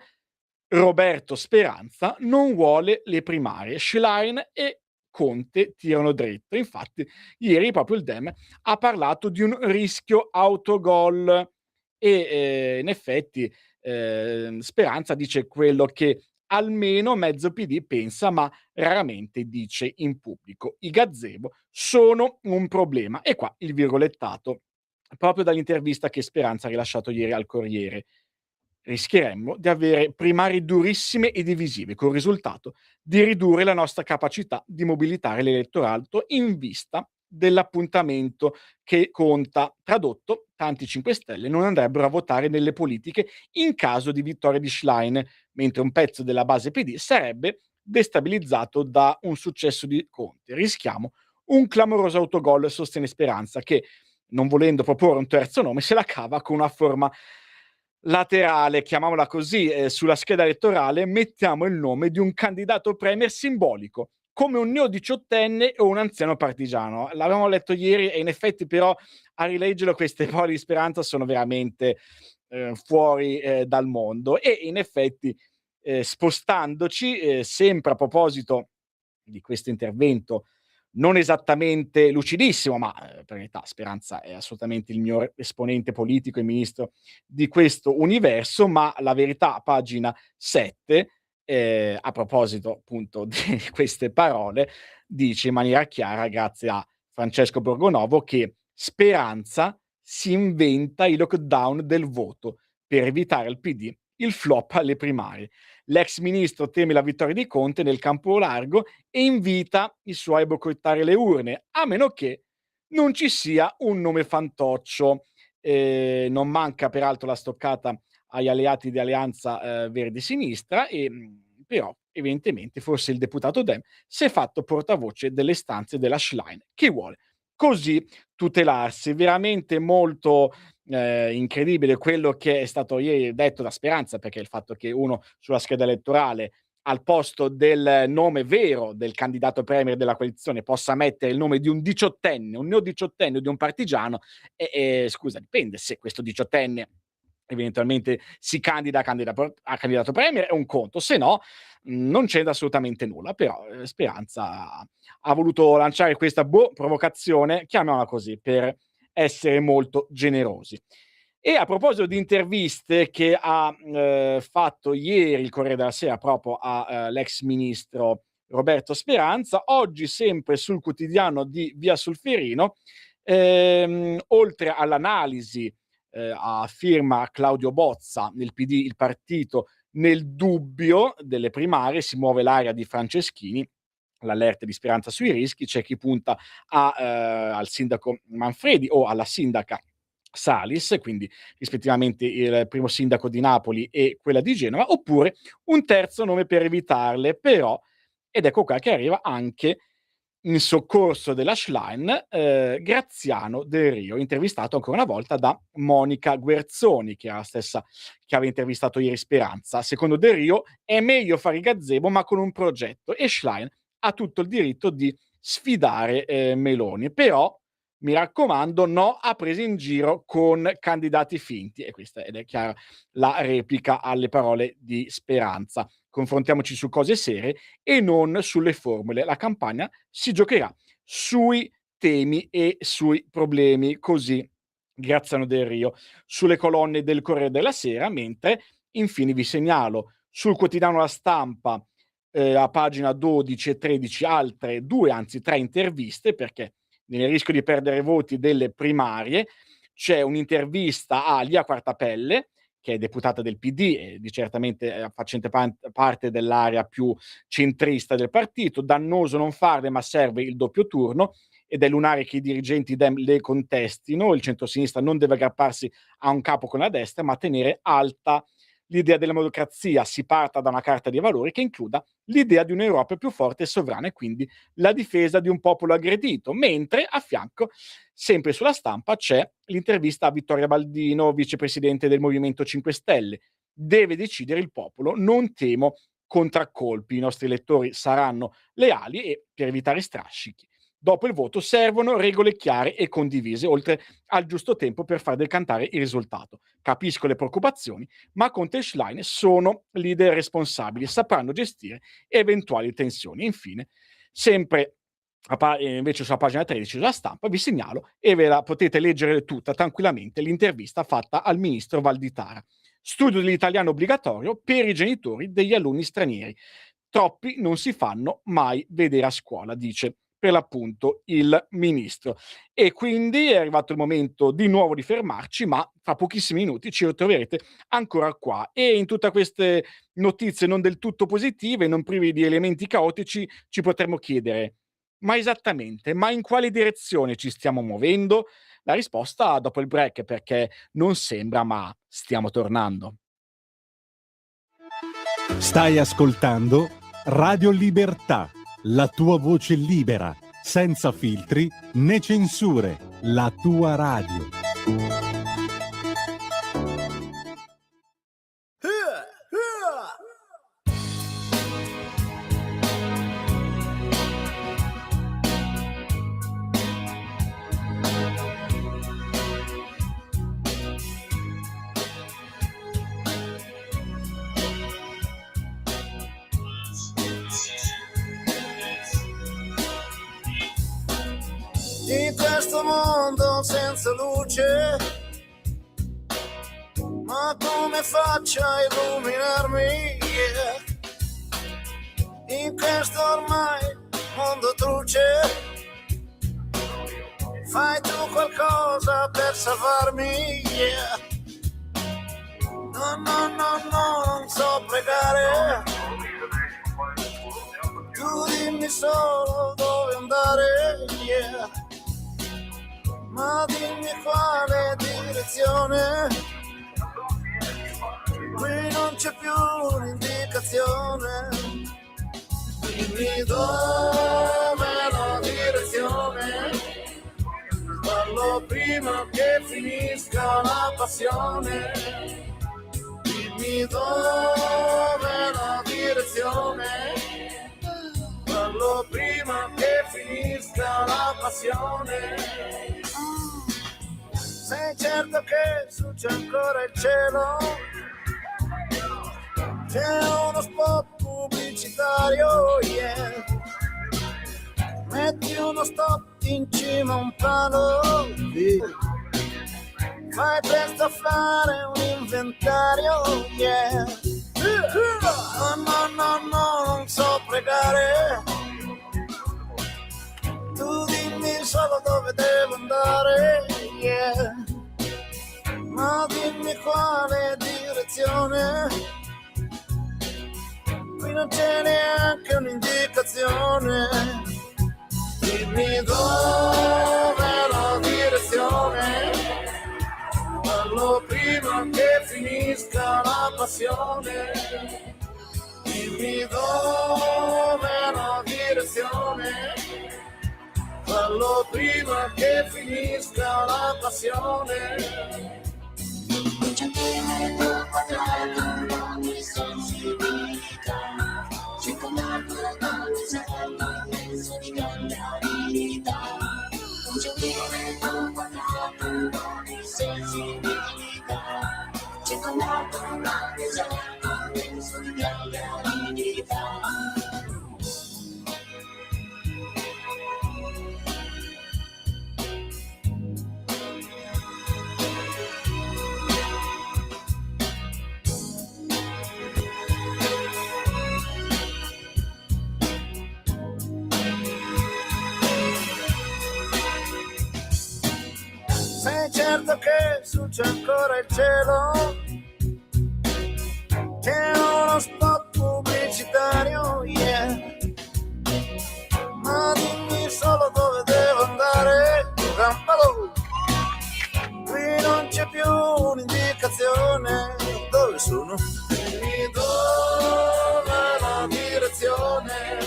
Roberto Speranza non vuole le primarie. Schlein e Conte tirano dritto. Infatti, ieri proprio il Dem ha parlato di un rischio autogol e in effetti Speranza dice quello che almeno mezzo PD pensa, ma raramente dice in pubblico. I gazebo sono un problema. E qua il virgolettato, proprio dall'intervista che Speranza ha rilasciato ieri al Corriere. Rischieremmo di avere primarie durissime e divisive, col risultato di ridurre la nostra capacità di mobilitare l'elettorato in vista dell'appuntamento che conta. Tradotto, tanti 5 Stelle non andrebbero a votare nelle politiche in caso di vittoria di Schlein, mentre un pezzo della base PD sarebbe destabilizzato da un successo di Conte. Rischiamo un clamoroso autogol, sostiene Speranza, che, non volendo proporre un terzo nome, se la cava con una forma laterale, chiamiamola così, sulla scheda elettorale mettiamo il nome di un candidato premier simbolico, come un neo-diciottenne o un anziano partigiano. L'avevamo letto ieri e in effetti però a rileggerlo queste parole di Speranza sono veramente fuori dal mondo. E in effetti spostandoci, sempre a proposito di questo intervento non esattamente lucidissimo, ma per carità Speranza è assolutamente il mio esponente politico e ministro di questo universo, ma La Verità, pagina 7, a proposito appunto di queste parole, dice in maniera chiara, grazie a Francesco Borgonovo, che Speranza si inventa i lockdown del voto per evitare al PD il flop alle primarie. L'ex ministro teme la vittoria di Conte nel campo largo e invita i suoi a boicottare le urne, a meno che non ci sia un nome fantoccio. Non manca peraltro la stoccata agli alleati di Alleanza Verdi-Sinistra, però evidentemente forse il deputato Dem si è fatto portavoce delle istanze della Schlein, che vuole così tutelarsi. Veramente molto incredibile quello che è stato ieri detto da Speranza, perché il fatto che uno sulla scheda elettorale al posto del nome vero del candidato premier della coalizione possa mettere il nome di un diciottenne, un neodiciottenne o di un partigiano, scusa, dipende se questo diciottenne eventualmente si candida a candidato premier, è un conto, se no non c'è assolutamente nulla. Però Speranza ha voluto lanciare questa provocazione, chiamiamola così, per essere molto generosi. E a proposito di interviste che ha fatto ieri il Corriere della Sera proprio all'ex ministro Roberto Speranza, oggi sempre sul quotidiano di Via Solferino, oltre all'analisi a firma Claudio Bozza nel PD, il partito nel dubbio delle primarie, si muove l'area di Franceschini, l'allerta di Speranza sui rischi, c'è chi punta al sindaco Manfredi o alla sindaca Salis, quindi rispettivamente il primo sindaco di Napoli e quella di Genova, oppure un terzo nome per evitarle, però, ed ecco qua che arriva anche in soccorso della Schlein, Graziano Del Rio, intervistato ancora una volta da Monica Guerzoni, che era la stessa che aveva intervistato ieri Speranza. Secondo Del Rio è meglio fare il gazebo ma con un progetto, e Schlein ha tutto il diritto di sfidare Meloni, però mi raccomando, no a prese in giro con candidati finti. E questa ed è chiara la replica alle parole di Speranza. Confrontiamoci su cose serie e non sulle formule. La campagna si giocherà sui temi e sui problemi. Così Graziano Del Rio sulle colonne del Corriere della Sera, mentre infine vi segnalo sul quotidiano La Stampa a pagina 12 e 13 altre tre interviste, perché nel rischio di perdere voti delle primarie c'è un'intervista a Lia Quartapelle, che è deputata del PD e di certamente facente parte dell'area più centrista del partito. Dannoso non farle, ma serve il doppio turno, ed è lunare che i dirigenti Dem le contestino. Il centrosinistra non deve aggrapparsi a un capo con la destra, ma tenere alta l'idea della democrazia. Si parta da una carta dei valori che includa l'idea di un'Europa più forte e sovrana, e quindi la difesa di un popolo aggredito, mentre a fianco, sempre sulla Stampa, c'è l'intervista a Vittoria Baldino, vicepresidente del Movimento 5 Stelle. Deve decidere il popolo, non temo contraccolpi, i nostri elettori saranno leali e, per evitare strascichi, dopo il voto servono regole chiare e condivise, oltre al giusto tempo per far decantare il risultato. Capisco le preoccupazioni, ma Conte e Schlein sono leader responsabili, sapranno gestire eventuali tensioni. Infine, sempre invece sulla pagina 13 della Stampa, vi segnalo, e ve la potete leggere tutta tranquillamente, l'intervista fatta al ministro Valditara. Studio dell'italiano obbligatorio per i genitori degli alunni stranieri. Troppi non si fanno mai vedere a scuola, dice per l'appunto il ministro. E quindi è arrivato il momento di nuovo di fermarci, ma fra pochissimi minuti ci ritroverete ancora qua. E in tutte queste notizie non del tutto positive, non privi di elementi caotici, ci potremmo chiedere: ma esattamente, ma in quale direzione ci stiamo muovendo? La risposta dopo il break, perché non sembra, ma stiamo tornando. Stai ascoltando Radio Libertà, la tua voce libera, senza filtri né censure, la tua radio. In questo mondo senza luce, ma come faccio a illuminarmi? In questo ormai mondo truce, fai tu qualcosa per salvarmi? No, no, no, no, non so pregare, tu dimmi solo dove andare, ma dimmi quale direzione, qui non c'è più un'indicazione, dimmi dove la direzione, parlo prima che finisca la passione, dimmi dove la direzione, parlo prima che finisca la passione. Sei certo che su c'è ancora il cielo? C'è uno spot pubblicitario, yeah. Metti uno stop in cima a un palo, fai presto a fare un inventario, yeah. No, no, no, no, non so pregare, tu dimmi solo dove devo andare, yeah. Ma dimmi quale direzione, qui non c'è neanche un'indicazione, dimmi dove la direzione, parlo prima che finisca la passione, dimmi dove la direzione, fallo prima che finisca la passione. Non c'è tempo quadrato di sensibilità, circondato da deserto, penso di cambiabilità. Non c'è tempo quadrato di sensibilità, circondato da deserto, penso di cambiabilità. Sei certo che su c'è ancora il cielo? C'è uno spot pubblicitario, yeah. Ma dimmi solo dove devo andare, Rampalò. Qui non c'è più un'indicazione, dove sono? Dimmi dove la direzione,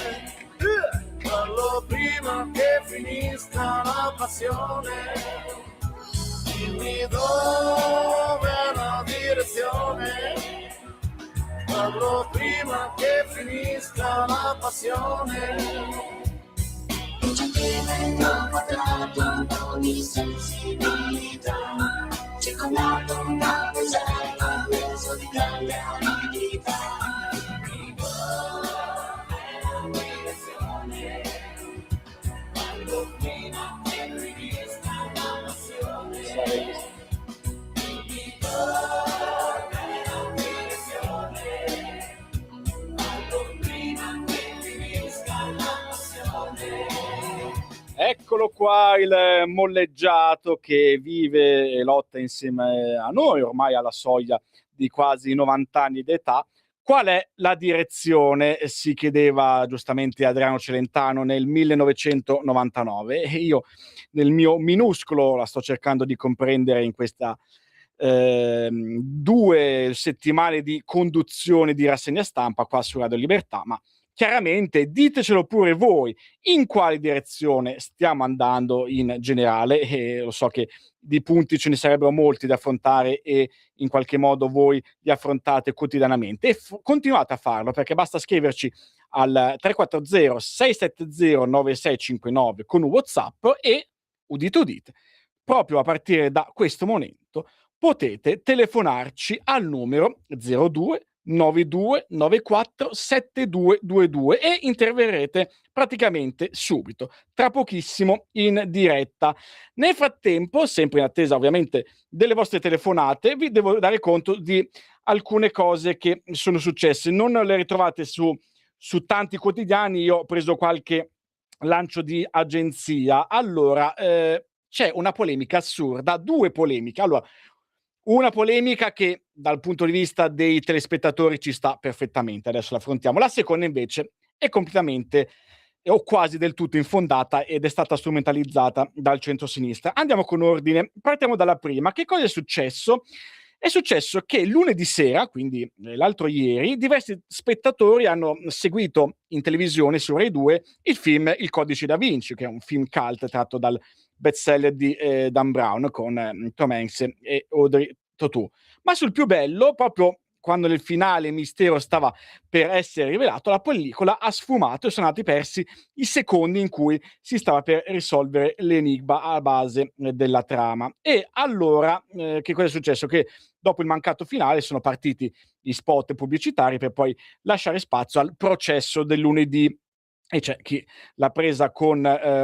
fallo prima che finisca la passione. Dimmi dove la direzione, fallo prima che finisca la passione. Non quadrato di sensibilità, circolato una riserva mezzo di grande aridità. Mi vuole la direzione, quando prima che finisca la passione. Mi vuole la direzione, quando prima che finisca la passione. Eccolo qua il molleggiato che vive e lotta insieme a noi, ormai alla soglia di quasi 90 anni d'età. Qual è la direzione? Si chiedeva giustamente Adriano Celentano nel 1999 e io nel mio minuscolo la sto cercando di comprendere in questa 2 settimane di conduzione di rassegna stampa qua su Radio Libertà, ma chiaramente ditecelo pure voi in quale direzione stiamo andando in generale, e lo so che di punti ce ne sarebbero molti da affrontare e in qualche modo voi li affrontate quotidianamente e continuate a farlo, perché basta scriverci al 340 670 9659 con un WhatsApp e udite udite, proprio a partire da questo momento potete telefonarci al numero 02 92 94 7222 e interverrete praticamente subito, tra pochissimo in diretta. Nel frattempo, sempre in attesa ovviamente delle vostre telefonate, vi devo dare conto di alcune cose che sono successe. Non le ritrovate su tanti quotidiani, io ho preso qualche lancio di agenzia. Allora, c'è una polemica assurda, 2 polemiche. Allora, una polemica che dal punto di vista dei telespettatori ci sta perfettamente, adesso la affrontiamo. La seconda invece è completamente o quasi del tutto infondata ed è stata strumentalizzata dal centro-sinistra. Andiamo con ordine, partiamo dalla prima. Che cosa è successo? È successo che lunedì sera, quindi l'altro ieri, diversi spettatori hanno seguito in televisione su Rai 2 il film Il Codice da Vinci, che è un film cult tratto dal bestseller di Dan Brown con Tom Hanks e Audrey Tautou. Ma sul più bello, proprio quando nel finale il mistero stava per essere rivelato, la pellicola ha sfumato e sono andati persi i secondi in cui si stava per risolvere l'enigma alla base della trama. E allora, che cosa è successo? Che dopo il mancato finale sono partiti gli spot pubblicitari per poi lasciare spazio al processo del lunedì. E c'è chi l'ha presa con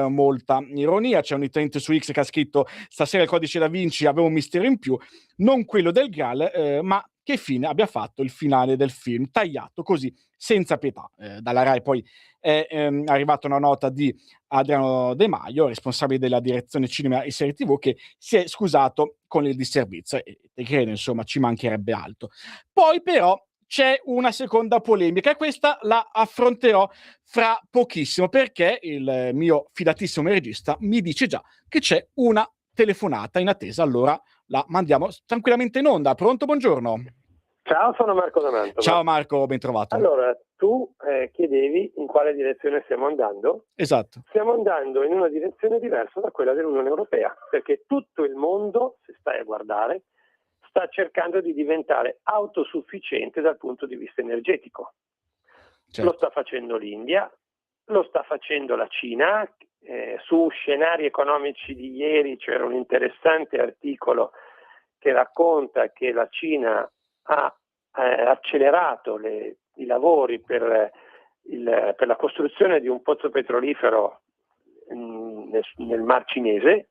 molta ironia. C'è un utente su X che ha scritto: stasera il Codice da Vinci aveva un mistero in più, non quello del Graal, ma che fine abbia fatto il finale del film, tagliato così senza pietà. Dalla Rai poi è arrivata una nota di Adriano De Maio, responsabile della direzione cinema e serie TV, che si è scusato con il disservizio e credo, insomma, ci mancherebbe altro. Poi però c'è una seconda polemica e questa la affronterò fra pochissimo, perché il mio fidatissimo regista mi dice già che c'è una telefonata in attesa. Allora la mandiamo tranquillamente in onda. Pronto? Buongiorno. Ciao, sono Marco D'Amanto. Ciao Marco, ben trovato. Allora, tu chiedevi in quale direzione stiamo andando? Esatto. Stiamo andando in una direzione diversa da quella dell'Unione Europea, perché tutto il mondo, se stai a guardare, sta cercando di diventare autosufficiente dal punto di vista energetico. Certo. Lo sta facendo l'India, lo sta facendo la Cina. Su Scenari economici di ieri c'era un interessante articolo che racconta che la Cina ha accelerato i lavori per la costruzione di un pozzo petrolifero nel Mar Cinese,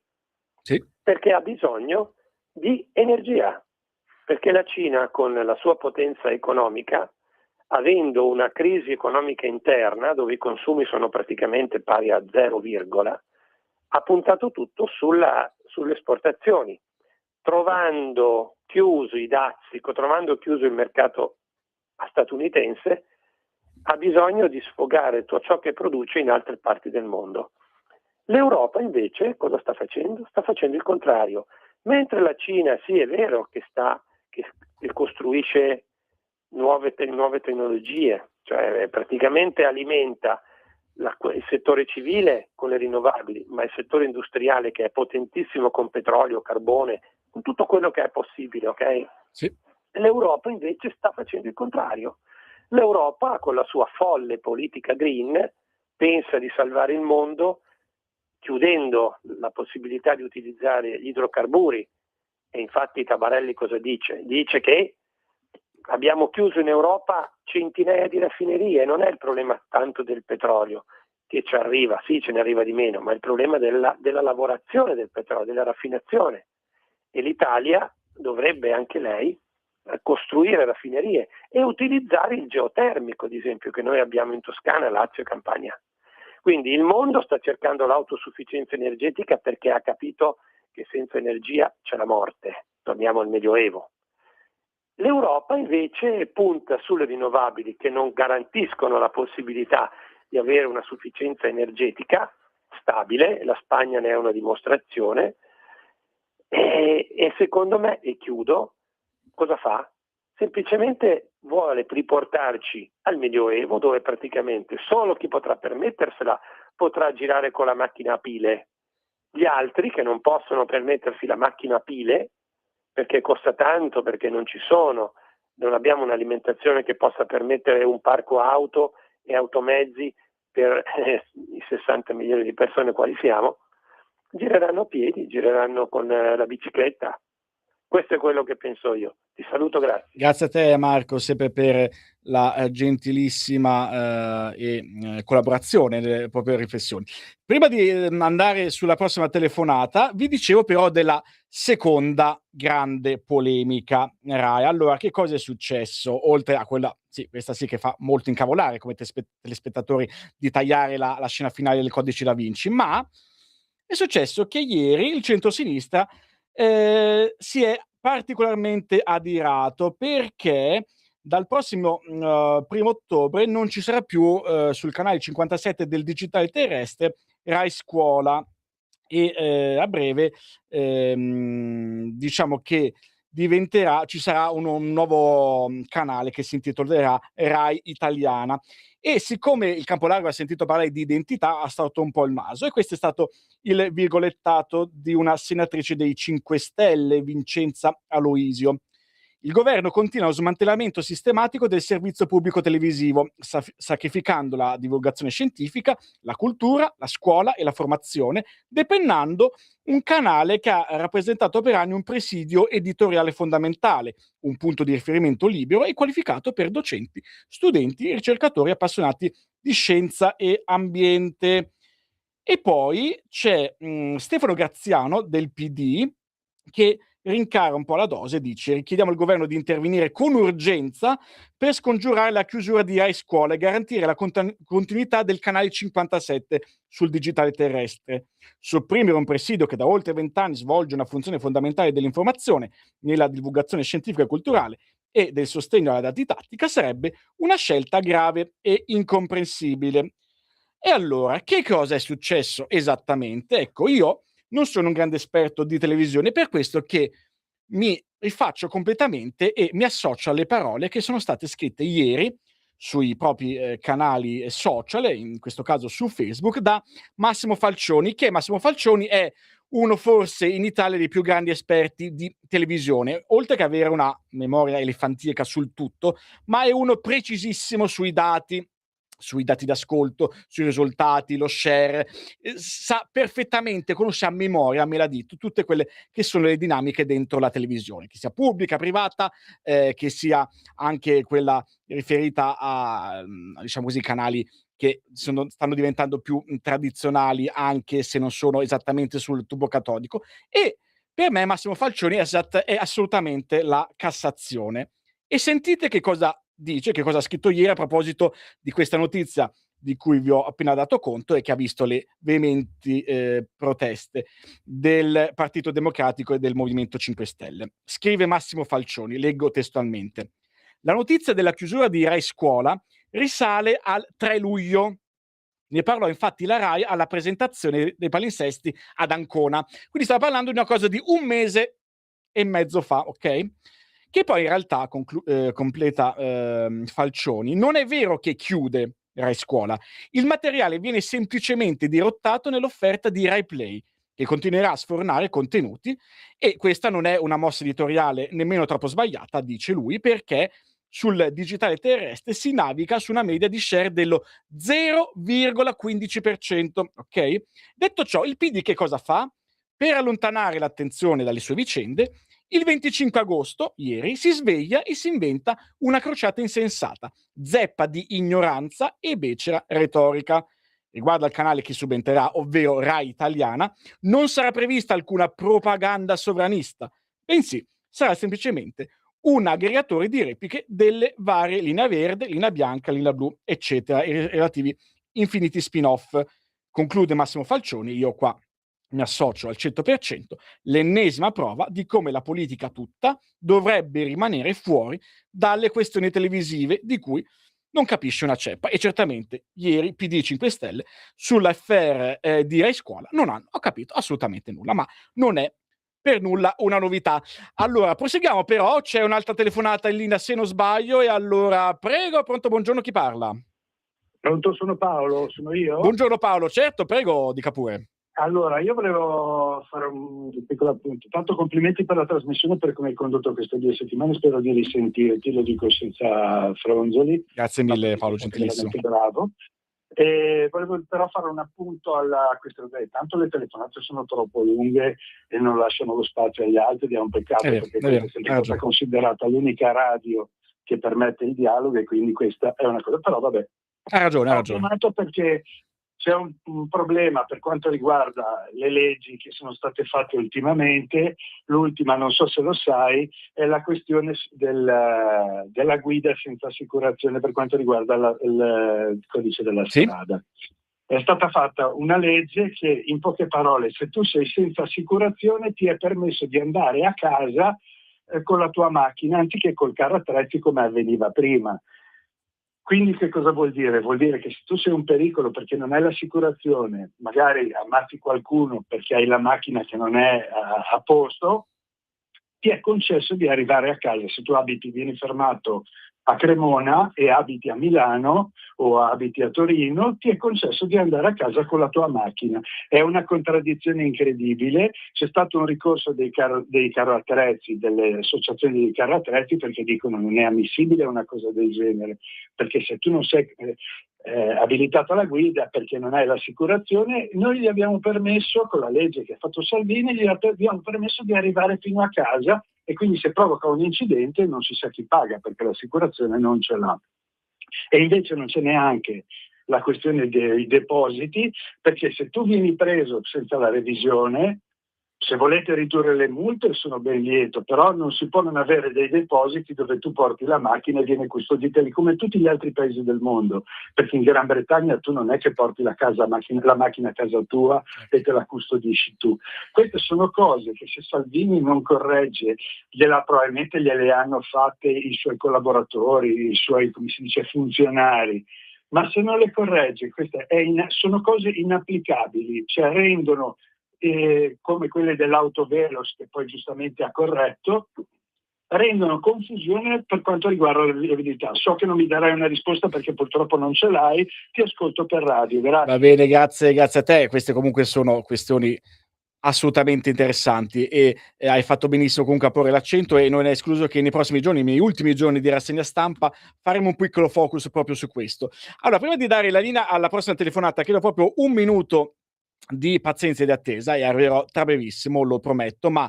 sì, perché ha bisogno di energia. Perché la Cina, con la sua potenza economica, avendo una crisi economica interna dove i consumi sono praticamente pari a 0, ha puntato tutto sulle esportazioni, trovando chiuso i dazi, trovando chiuso il mercato statunitense, ha bisogno di sfogare tutto ciò che produce in altre parti del mondo. L'Europa invece cosa sta facendo? Sta facendo il contrario. Mentre la Cina, sì, è vero che costruisce nuove tecnologie, cioè praticamente alimenta il settore civile con le rinnovabili, ma il settore industriale, che è potentissimo con petrolio, carbone, con tutto quello che è possibile, ok? Sì. L'Europa invece sta facendo il contrario. L'Europa, con la sua folle politica green, pensa di salvare il mondo chiudendo la possibilità di utilizzare gli idrocarburi. E infatti Tabarelli cosa dice? Dice che abbiamo chiuso in Europa centinaia di raffinerie, non è il problema tanto del petrolio che ci arriva, sì, ce ne arriva di meno, ma il problema della lavorazione del petrolio, della raffinazione. E l'Italia dovrebbe anche lei costruire raffinerie e utilizzare il geotermico, ad esempio, che noi abbiamo in Toscana, Lazio e Campania. Quindi il mondo sta cercando l'autosufficienza energetica perché ha capito che senza energia c'è la morte, torniamo al Medioevo. L'Europa invece punta sulle rinnovabili che non garantiscono la possibilità di avere una sufficienza energetica stabile, la Spagna ne è una dimostrazione, e secondo me, e chiudo, cosa fa? Semplicemente vuole riportarci al Medioevo, dove praticamente solo chi potrà permettersela potrà girare con la macchina a pile. Gli altri che non possono permettersi la macchina a pile perché costa tanto, perché non abbiamo un'alimentazione che possa permettere un parco auto e automezzi per i 60 milioni di persone quali siamo, gireranno a piedi, gireranno con la bicicletta. Questo è quello che penso io. Ti saluto, grazie. Grazie a te Marco, sempre per la gentilissima collaborazione, le proprie riflessioni. Prima di andare sulla prossima telefonata, vi dicevo però della seconda grande polemica Rai. Allora, che cosa è successo? Oltre a quella, sì, questa sì che fa molto incavolare come telespettatori, di tagliare la scena finale del Codice Da Vinci, ma è successo che ieri il centrosinistra si è particolarmente adirato perché dal prossimo 1° ottobre non ci sarà più sul canale 57 del digitale terrestre Rai Scuola e a breve diciamo che ci sarà un nuovo canale che si intitolerà Rai Italiana. E siccome il Campolargo ha sentito parlare di identità, ha storto un po' il naso, e questo è stato il virgolettato di una senatrice dei 5 Stelle, Vincenza Aloisio. Il governo continua lo smantellamento sistematico del servizio pubblico televisivo, sacrificando la divulgazione scientifica, la cultura, la scuola e la formazione, depennando un canale che ha rappresentato per anni un presidio editoriale fondamentale, un punto di riferimento libero e qualificato per docenti, studenti e ricercatori appassionati di scienza e ambiente. E poi c'è Stefano Graziano del PD che rincara un po' la dose e dice: richiediamo al governo di intervenire con urgenza per scongiurare la chiusura di Rai Scuola e garantire la continuità del canale 57 sul digitale terrestre. Sopprimere un presidio che da oltre 20 anni svolge una funzione fondamentale dell'informazione nella divulgazione scientifica e culturale e del sostegno alla didattica sarebbe una scelta grave e incomprensibile. E allora, che cosa è successo esattamente? Ecco, io non sono un grande esperto di televisione, per questo che mi rifaccio completamente e mi associo alle parole che sono state scritte ieri sui propri canali social, in questo caso su Facebook, da Massimo Falcioni, che Massimo Falcioni è uno forse in Italia dei più grandi esperti di televisione, oltre che avere una memoria elefantiaca sul tutto, ma è uno precisissimo sui dati d'ascolto, sui risultati, lo share, sa perfettamente, conosce a memoria, me l'ha detto, tutte quelle che sono le dinamiche dentro la televisione, che sia pubblica, privata, che sia anche quella riferita a, diciamo così, canali che stanno diventando più tradizionali, anche se non sono esattamente sul tubo catodico. E per me Massimo Falcioni è assolutamente la Cassazione. E sentite che cosa dice, che cosa ha scritto ieri a proposito di questa notizia di cui vi ho appena dato conto e che ha visto le veementi proteste del Partito Democratico e del Movimento 5 Stelle. Scrive Massimo Falcioni, leggo testualmente: La notizia della chiusura di Rai Scuola risale al 3 luglio. Ne parlò infatti la Rai alla presentazione dei palinsesti ad Ancona. Quindi stava parlando di una cosa di 1 mese e mezzo fa, ok? Che poi in realtà, completa Falcioni, non è vero che chiude Rai Scuola. Il materiale viene semplicemente dirottato nell'offerta di Rai Play, che continuerà a sfornare contenuti, e questa non è una mossa editoriale nemmeno troppo sbagliata, dice lui, perché sul digitale terrestre si naviga su una media di share dello 0,15%, ok? Detto ciò, il PD che cosa fa? Per allontanare l'attenzione dalle sue vicende, il 25 agosto, ieri, si sveglia e si inventa una crociata insensata, zeppa di ignoranza e becera retorica. Riguardo al canale che subentrerà, ovvero Rai Italiana, non sarà prevista alcuna propaganda sovranista, bensì sarà semplicemente un aggregatore di repliche delle varie linea verde, linea bianca, linea blu, eccetera, e relativi infiniti spin-off. Conclude Massimo Falcioni, io qua mi associo al 100%, l'ennesima prova di come la politica tutta dovrebbe rimanere fuori dalle questioni televisive di cui non capisce una ceppa. E certamente ieri PD 5 Stelle sull'affaire di Rai Scuola non hanno capito assolutamente nulla, ma non è per nulla una novità. Allora, proseguiamo però, c'è un'altra telefonata in linea se non sbaglio, e allora prego, pronto, buongiorno, chi parla? Pronto, sono Paolo, sono io? Buongiorno Paolo, certo, prego, dica pure. Allora, io volevo fare un piccolo appunto. Tanto complimenti per la trasmissione, per come hai condotto queste 2 settimane, spero di risentirti, lo dico senza fronzoli. Grazie mille Paolo, gentilissimo. Bravo. E volevo però fare un appunto alla questione. Tanto le telefonate sono troppo lunghe e non lasciano lo spazio agli altri, è un peccato, perché questa è sempre stata considerata l'unica radio che permette il dialogo, e quindi questa è una cosa, però vabbè. Ha ragione. Perché c'è un problema per quanto riguarda le leggi che sono state fatte ultimamente. L'ultima, non so se lo sai, è la questione della guida senza assicurazione per quanto riguarda il codice della strada. È stata fatta una legge che, in poche parole, se tu sei senza assicurazione ti è permesso di andare a casa con la tua macchina anziché col carro attrezzi come avveniva prima. Quindi che cosa vuol dire? Vuol dire che se tu sei un pericolo perché non hai l'assicurazione, magari ammazzi qualcuno perché hai la macchina che non è a posto, ti è concesso di arrivare a casa. Se tu vieni fermato a Cremona e abiti a Milano o abiti a Torino, ti è concesso di andare a casa con la tua macchina. È una contraddizione incredibile. C'è stato un ricorso dei carro attrezzi, delle associazioni di carro attrezzi, perché dicono non è ammissibile una cosa del genere, perché se tu non sei abilitato alla guida perché non hai l'assicurazione, noi gli abbiamo permesso, con la legge che ha fatto Salvini, gli abbiamo permesso di arrivare fino a casa, e quindi se provoca un incidente non si sa chi paga perché l'assicurazione non ce l'ha. E invece non c'è neanche la questione dei depositi, perché se tu vieni preso senza la revisione, se volete ridurre le multe sono ben lieto, però non si può non avere dei depositi dove tu porti la macchina e viene custodita lì come in tutti gli altri paesi del mondo, perché in Gran Bretagna tu non è che porti la macchina a casa tua e te la custodisci tu. Queste sono cose che se Salvini non corregge, probabilmente gliele hanno fatte i suoi collaboratori, i suoi, come si dice, funzionari. Ma se non le corregge, sono cose inapplicabili, cioè rendono come quelle dell'autovelox, che poi giustamente ha corretto, rendono confusione per quanto riguarda la viabilità. So che non mi darai una risposta perché purtroppo non ce l'hai, ti ascolto per radio. Grazie. Va bene, grazie a te. Queste comunque sono questioni assolutamente interessanti e hai fatto benissimo comunque a porre l'accento, e non è escluso che nei prossimi giorni, nei miei ultimi giorni di rassegna stampa, faremo un piccolo focus proprio su questo. Allora, prima di dare la linea alla prossima telefonata, chiedo proprio un minuto di pazienza e di attesa, e arriverò tra brevissimo, lo prometto, ma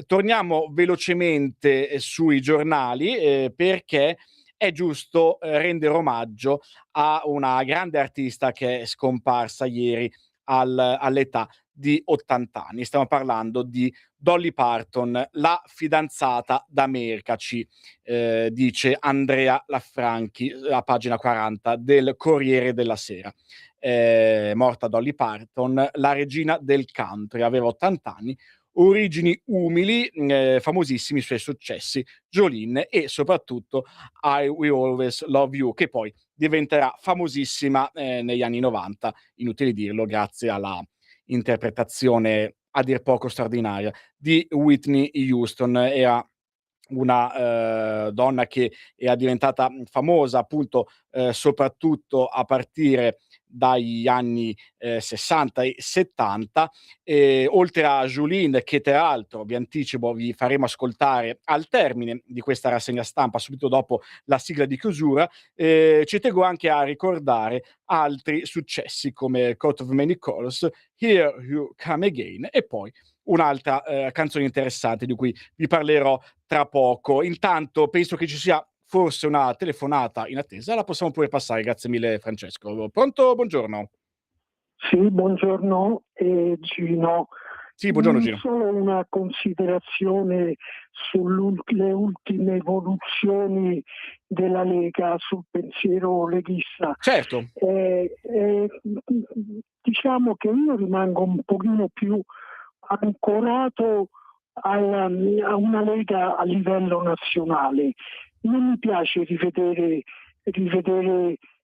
torniamo velocemente sui giornali perché è giusto rendere omaggio a una grande artista che è scomparsa ieri all'età di 80 anni. Stiamo parlando di Dolly Parton, la fidanzata d'America, ci dice Andrea Laffranchi, a pagina 40 del Corriere della Sera. Morta Dolly Parton, la regina del country, aveva 80 anni, origini umili, famosissimi suoi successi Jolene e soprattutto I Will Always Love You, che poi diventerà famosissima negli anni 90, inutile dirlo, grazie alla interpretazione a dir poco straordinaria di Whitney Houston. Era una donna che era diventata famosa appunto soprattutto a partire dagli anni 60 e 70, oltre a Jolene, che tra l'altro vi anticipo vi faremo ascoltare al termine di questa rassegna stampa subito dopo la sigla di chiusura. Ci tengo anche a ricordare altri successi come Coat of Many Colors, Here You Come Again e poi un'altra canzone interessante di cui vi parlerò tra poco. Intanto penso che ci sia forse una telefonata in attesa, la possiamo pure passare. Grazie mille Francesco. Pronto? Buongiorno. Sì, buongiorno Gino. Sì, buongiorno Gino. Solo una considerazione sulle ultime evoluzioni della Lega, sul pensiero leghista. Certo. Diciamo che io rimango un pochino più ancorato a una Lega a livello nazionale. Non mi piace rivedere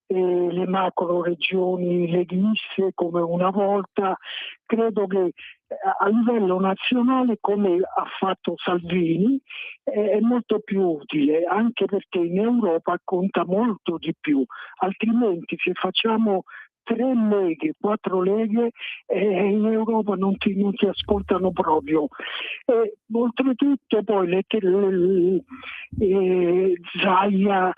le macro regioni leghiste come una volta. Credo che a livello nazionale, come ha fatto Salvini, è molto più utile, anche perché in Europa conta molto di più. Altrimenti, se facciamo 3 leghe, 4 leghe, in Europa non ti ascoltano proprio. Oltretutto poi Zaia,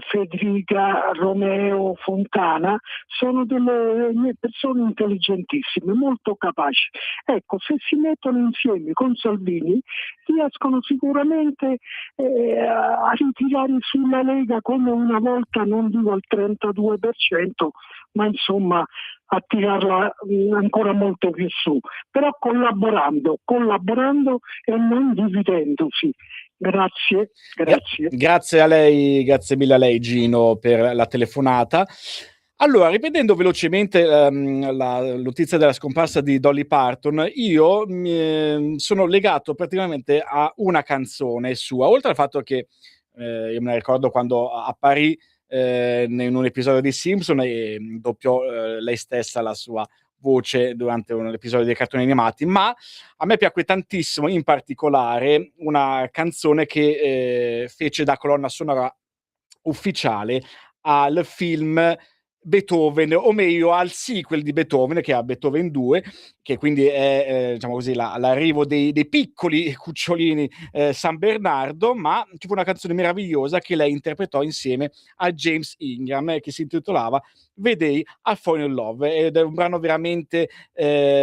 Federica, Romeo, Fontana sono delle persone intelligentissime, molto capaci. Ecco, se si mettono insieme con Salvini riescono sicuramente a ritirare sulla Lega come una volta, non dico al 32%, ma insomma a tirarla ancora molto più su, però collaborando e non dividendosi. Grazie. Grazie a lei, grazie mille a lei Gino per la telefonata. Allora, riprendendo velocemente la notizia della scomparsa di Dolly Parton, io sono legato praticamente a una canzone sua, oltre al fatto che io me la ricordo quando apparì in un episodio di Simpson e doppiò lei stessa la sua voce durante un episodio dei cartoni animati, ma a me piacque tantissimo in particolare una canzone che fece da colonna sonora ufficiale al film Beethoven, o meglio al sequel di Beethoven, che è Beethoven 2, che quindi è diciamo così l'arrivo dei piccoli cucciolini San Bernardo, ma ci fu una canzone meravigliosa che lei interpretò insieme a James Ingram, che si intitolava Vedei a Fall in Love, ed è un brano veramente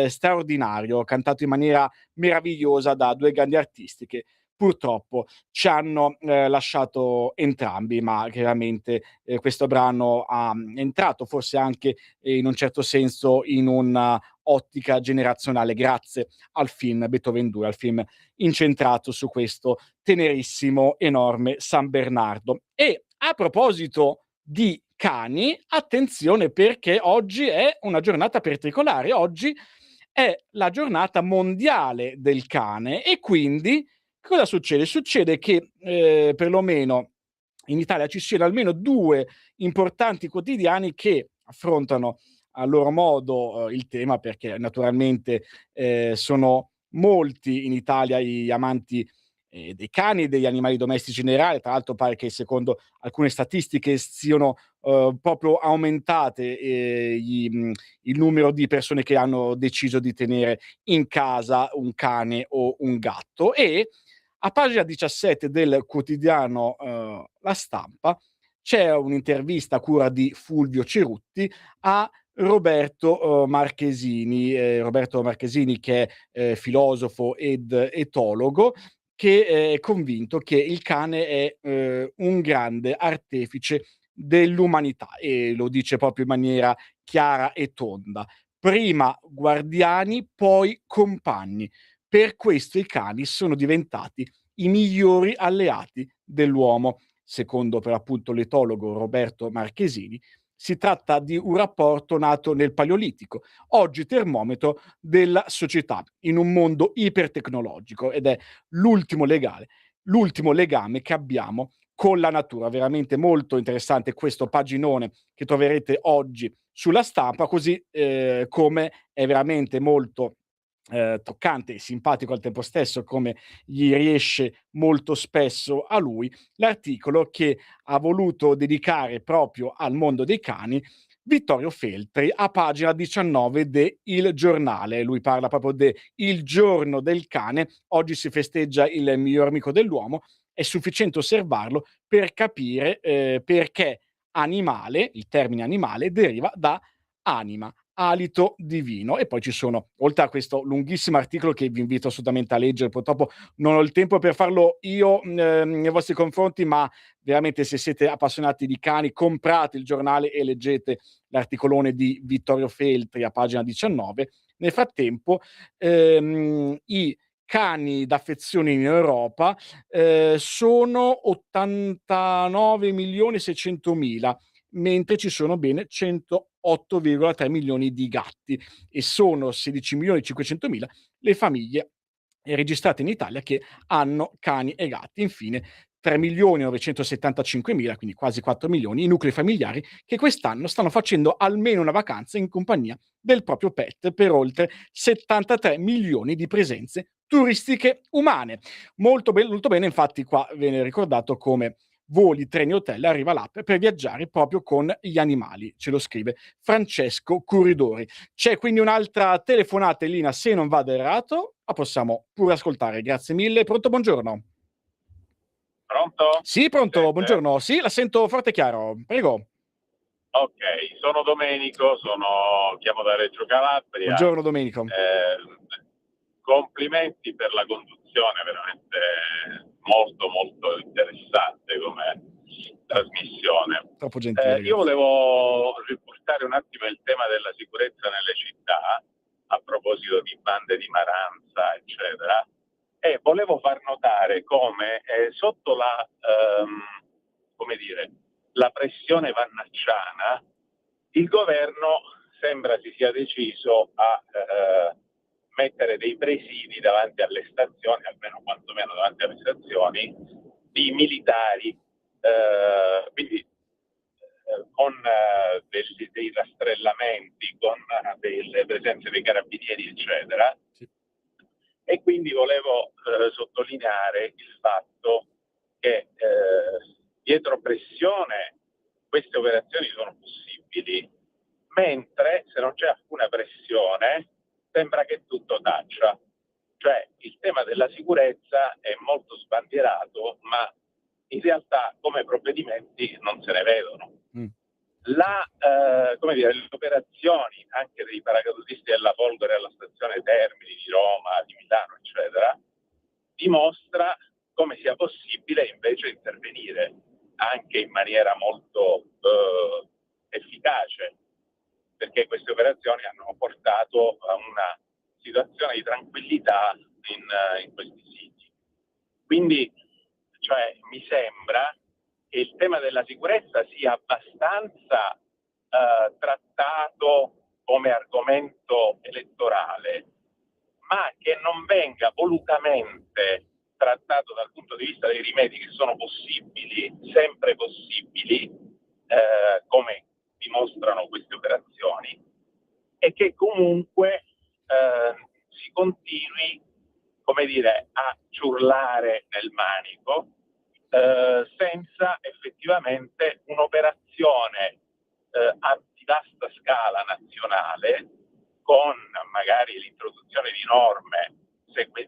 straordinario, cantato in maniera meravigliosa da 2 grandi artisti che purtroppo ci hanno lasciato entrambi, ma chiaramente questo brano ha entrato forse anche in un certo senso in una ottica generazionale grazie al film Beethoven 2, al film incentrato su questo tenerissimo, enorme San Bernardo. E a proposito di cani, attenzione, perché oggi è una giornata particolare, oggi è la giornata mondiale del cane e quindi cosa succede? Succede che perlomeno in Italia ci siano almeno 2 importanti quotidiani che affrontano a loro modo il tema, perché naturalmente sono molti in Italia gli amanti dei cani e degli animali domestici in generale. Tra l'altro pare che secondo alcune statistiche siano proprio aumentate il numero di persone che hanno deciso di tenere in casa un cane o un gatto. E a pagina 17 del quotidiano La Stampa c'è un'intervista a cura di Fulvio Cerutti a Roberto Marchesini, che è filosofo ed etologo, che è convinto che il cane è un grande artefice dell'umanità, e lo dice proprio in maniera chiara e tonda. Prima guardiani, poi compagni. Per questo i cani sono diventati i migliori alleati dell'uomo. Secondo per appunto l'etologo Roberto Marchesini, Si tratta di un rapporto nato nel Paleolitico, oggi termometro della società in un mondo ipertecnologico, ed è l'ultimo legame che abbiamo con la natura. Veramente molto interessante questo paginone che troverete oggi sulla Stampa, così come è veramente molto toccante e simpatico al tempo stesso, come gli riesce molto spesso a lui, l'articolo che ha voluto dedicare proprio al mondo dei cani Vittorio Feltri a pagina 19 de Il Giornale. Lui parla proprio de il giorno del cane. Oggi si festeggia il miglior amico dell'uomo. È sufficiente osservarlo per capire perché animale, il termine animale, deriva da anima, alito divino. E poi ci sono, oltre a questo lunghissimo articolo che vi invito assolutamente a leggere, purtroppo non ho il tempo per farlo io nei vostri confronti, ma veramente se siete appassionati di cani, comprate il giornale e leggete l'articolone di Vittorio Feltri a pagina 19. Nel frattempo i cani d'affezione in Europa sono 89.600.000, mentre ci sono bene 108,3 milioni di gatti e sono 16.500.000 le famiglie registrate in Italia che hanno cani e gatti. Infine 3.975.000, quindi quasi 4 milioni, i nuclei familiari che quest'anno stanno facendo almeno una vacanza in compagnia del proprio pet, per oltre 73 milioni di presenze turistiche umane. Molto bene, infatti qua viene ricordato come voli, treni, hotel, arriva l'app per viaggiare proprio con gli animali, ce lo scrive Francesco Curridori. C'è quindi un'altra telefonata in linea, se non vado errato, la possiamo pure ascoltare. Grazie mille. Pronto, buongiorno. Pronto? Sì, pronto, Sente? buongiorno. Sì, la sento forte e chiaro. Prego. Ok, sono Domenico, chiamo da Reggio Calabria. Buongiorno Domenico. Complimenti per la conduzione, veramente molto molto interessante come trasmissione. Troppo gentile. Io volevo riportare un attimo il tema della sicurezza nelle città, a proposito di bande di Maranza, eccetera, e volevo far notare come sotto la, come dire, la pressione vannacciana, il governo sembra si sia deciso a mettere dei presidi davanti alle stazioni, almeno quantomeno davanti alle stazioni, di militari, quindi con dei rastrellamenti, con delle presenze dei carabinieri, eccetera. Sì. E quindi volevo sottolineare il fatto che dietro pressione queste operazioni sono possibili, mentre se non c'è alcuna pressione sembra che tutto taccia. Cioè il tema della sicurezza è molto sbandierato, ma in realtà come provvedimenti non se ne vedono. Come dire, le operazioni anche dei paracadutisti della Folgore alla stazione Termini di Roma, di Milano, eccetera, dimostra come sia possibile invece intervenire anche in maniera molto efficace, perché queste operazioni hanno portato a una situazione di tranquillità in questi siti. Quindi, cioè, mi sembra che il tema della sicurezza sia abbastanza trattato come argomento elettorale, ma che non venga volutamente trattato dal punto di vista dei rimedi che sono possibili, sempre possibili, come dimostrano queste operazioni, e che comunque si continui, come dire, a ciurlare nel manico senza effettivamente un'operazione di vasta scala nazionale, con magari l'introduzione di norme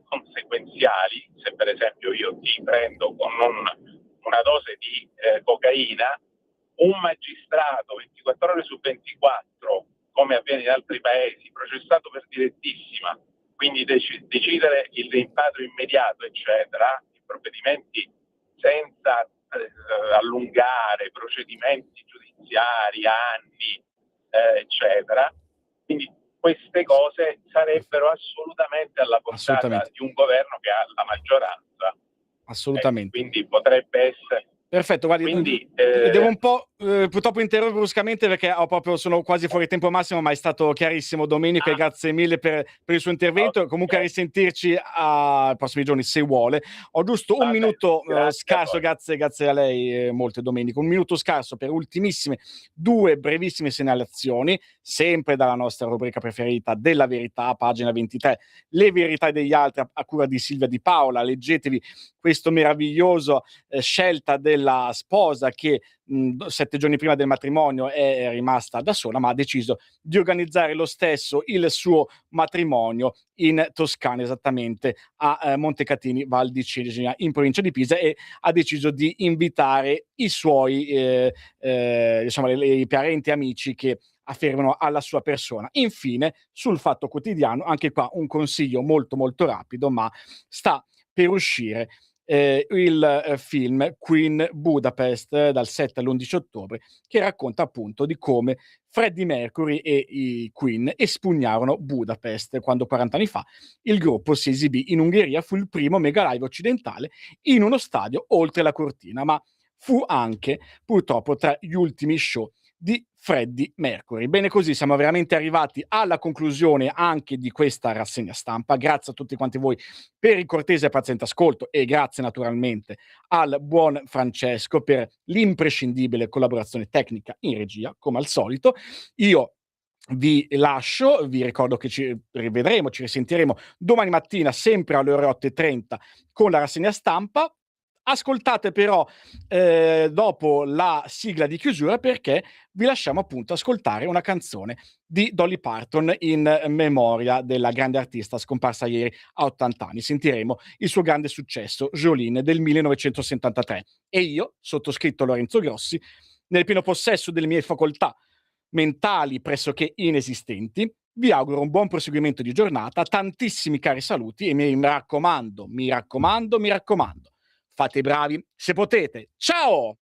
conseguenziali. Se per esempio io ti prendo con una dose di cocaina, un magistrato 24 ore su 24, come avviene in altri paesi, processato per direttissima, quindi decidere il rimpatrio immediato, eccetera, i provvedimenti senza allungare procedimenti giudiziari, anni, eccetera. Quindi queste cose sarebbero assolutamente alla portata di un governo che ha la maggioranza. Assolutamente. Quindi potrebbe essere, Perfetto, guardi, Quindi, devo un po' purtroppo interrompere bruscamente perché sono quasi fuori tempo massimo, ma è stato chiarissimo Domenico e grazie mille per il suo intervento. Comunque a risentirci ai prossimi giorni se vuole. Ho giusto un minuto scarso, grazie a lei molto Domenico, un minuto scarso per ultimissime, 2 brevissime segnalazioni, sempre dalla nostra rubrica preferita della verità, pagina 23, le verità degli altri a cura di Silvia Di Paola. Leggetevi questo meraviglioso scelta della sposa che 7 giorni prima del matrimonio è rimasta da sola, ma ha deciso di organizzare lo stesso il suo matrimonio in Toscana, esattamente a Montecatini, Val di Cesena, in provincia di Pisa, e ha deciso di invitare i suoi diciamo i parenti e amici che affermano alla sua persona. Infine, sul Fatto Quotidiano, anche qua un consiglio molto molto rapido, ma sta per uscire il film Queen Budapest dal 7 all'11 ottobre, che racconta appunto di come Freddie Mercury e i Queen espugnarono Budapest quando 40 anni fa il gruppo si esibì in Ungheria. Fu il primo mega live occidentale in uno stadio oltre la cortina, ma fu anche purtroppo tra gli ultimi show di Freddie Mercury. Bene, così siamo veramente arrivati alla conclusione anche di questa rassegna stampa. Grazie a tutti quanti voi per il cortese e paziente ascolto e grazie naturalmente al buon Francesco per l'imprescindibile collaborazione tecnica in regia, come al solito. Io vi lascio, vi ricordo che ci rivedremo, ci risentiremo domani mattina sempre alle ore 8:30 con la rassegna stampa. Ascoltate però dopo la sigla di chiusura, perché vi lasciamo appunto ascoltare una canzone di Dolly Parton in memoria della grande artista scomparsa ieri a 80 anni. Sentiremo il suo grande successo, Jolene, del 1973. E io, sottoscritto Lorenzo Grossi, nel pieno possesso delle mie facoltà mentali pressoché inesistenti, vi auguro un buon proseguimento di giornata, tantissimi cari saluti e mi raccomando, fate i bravi se potete. Ciao!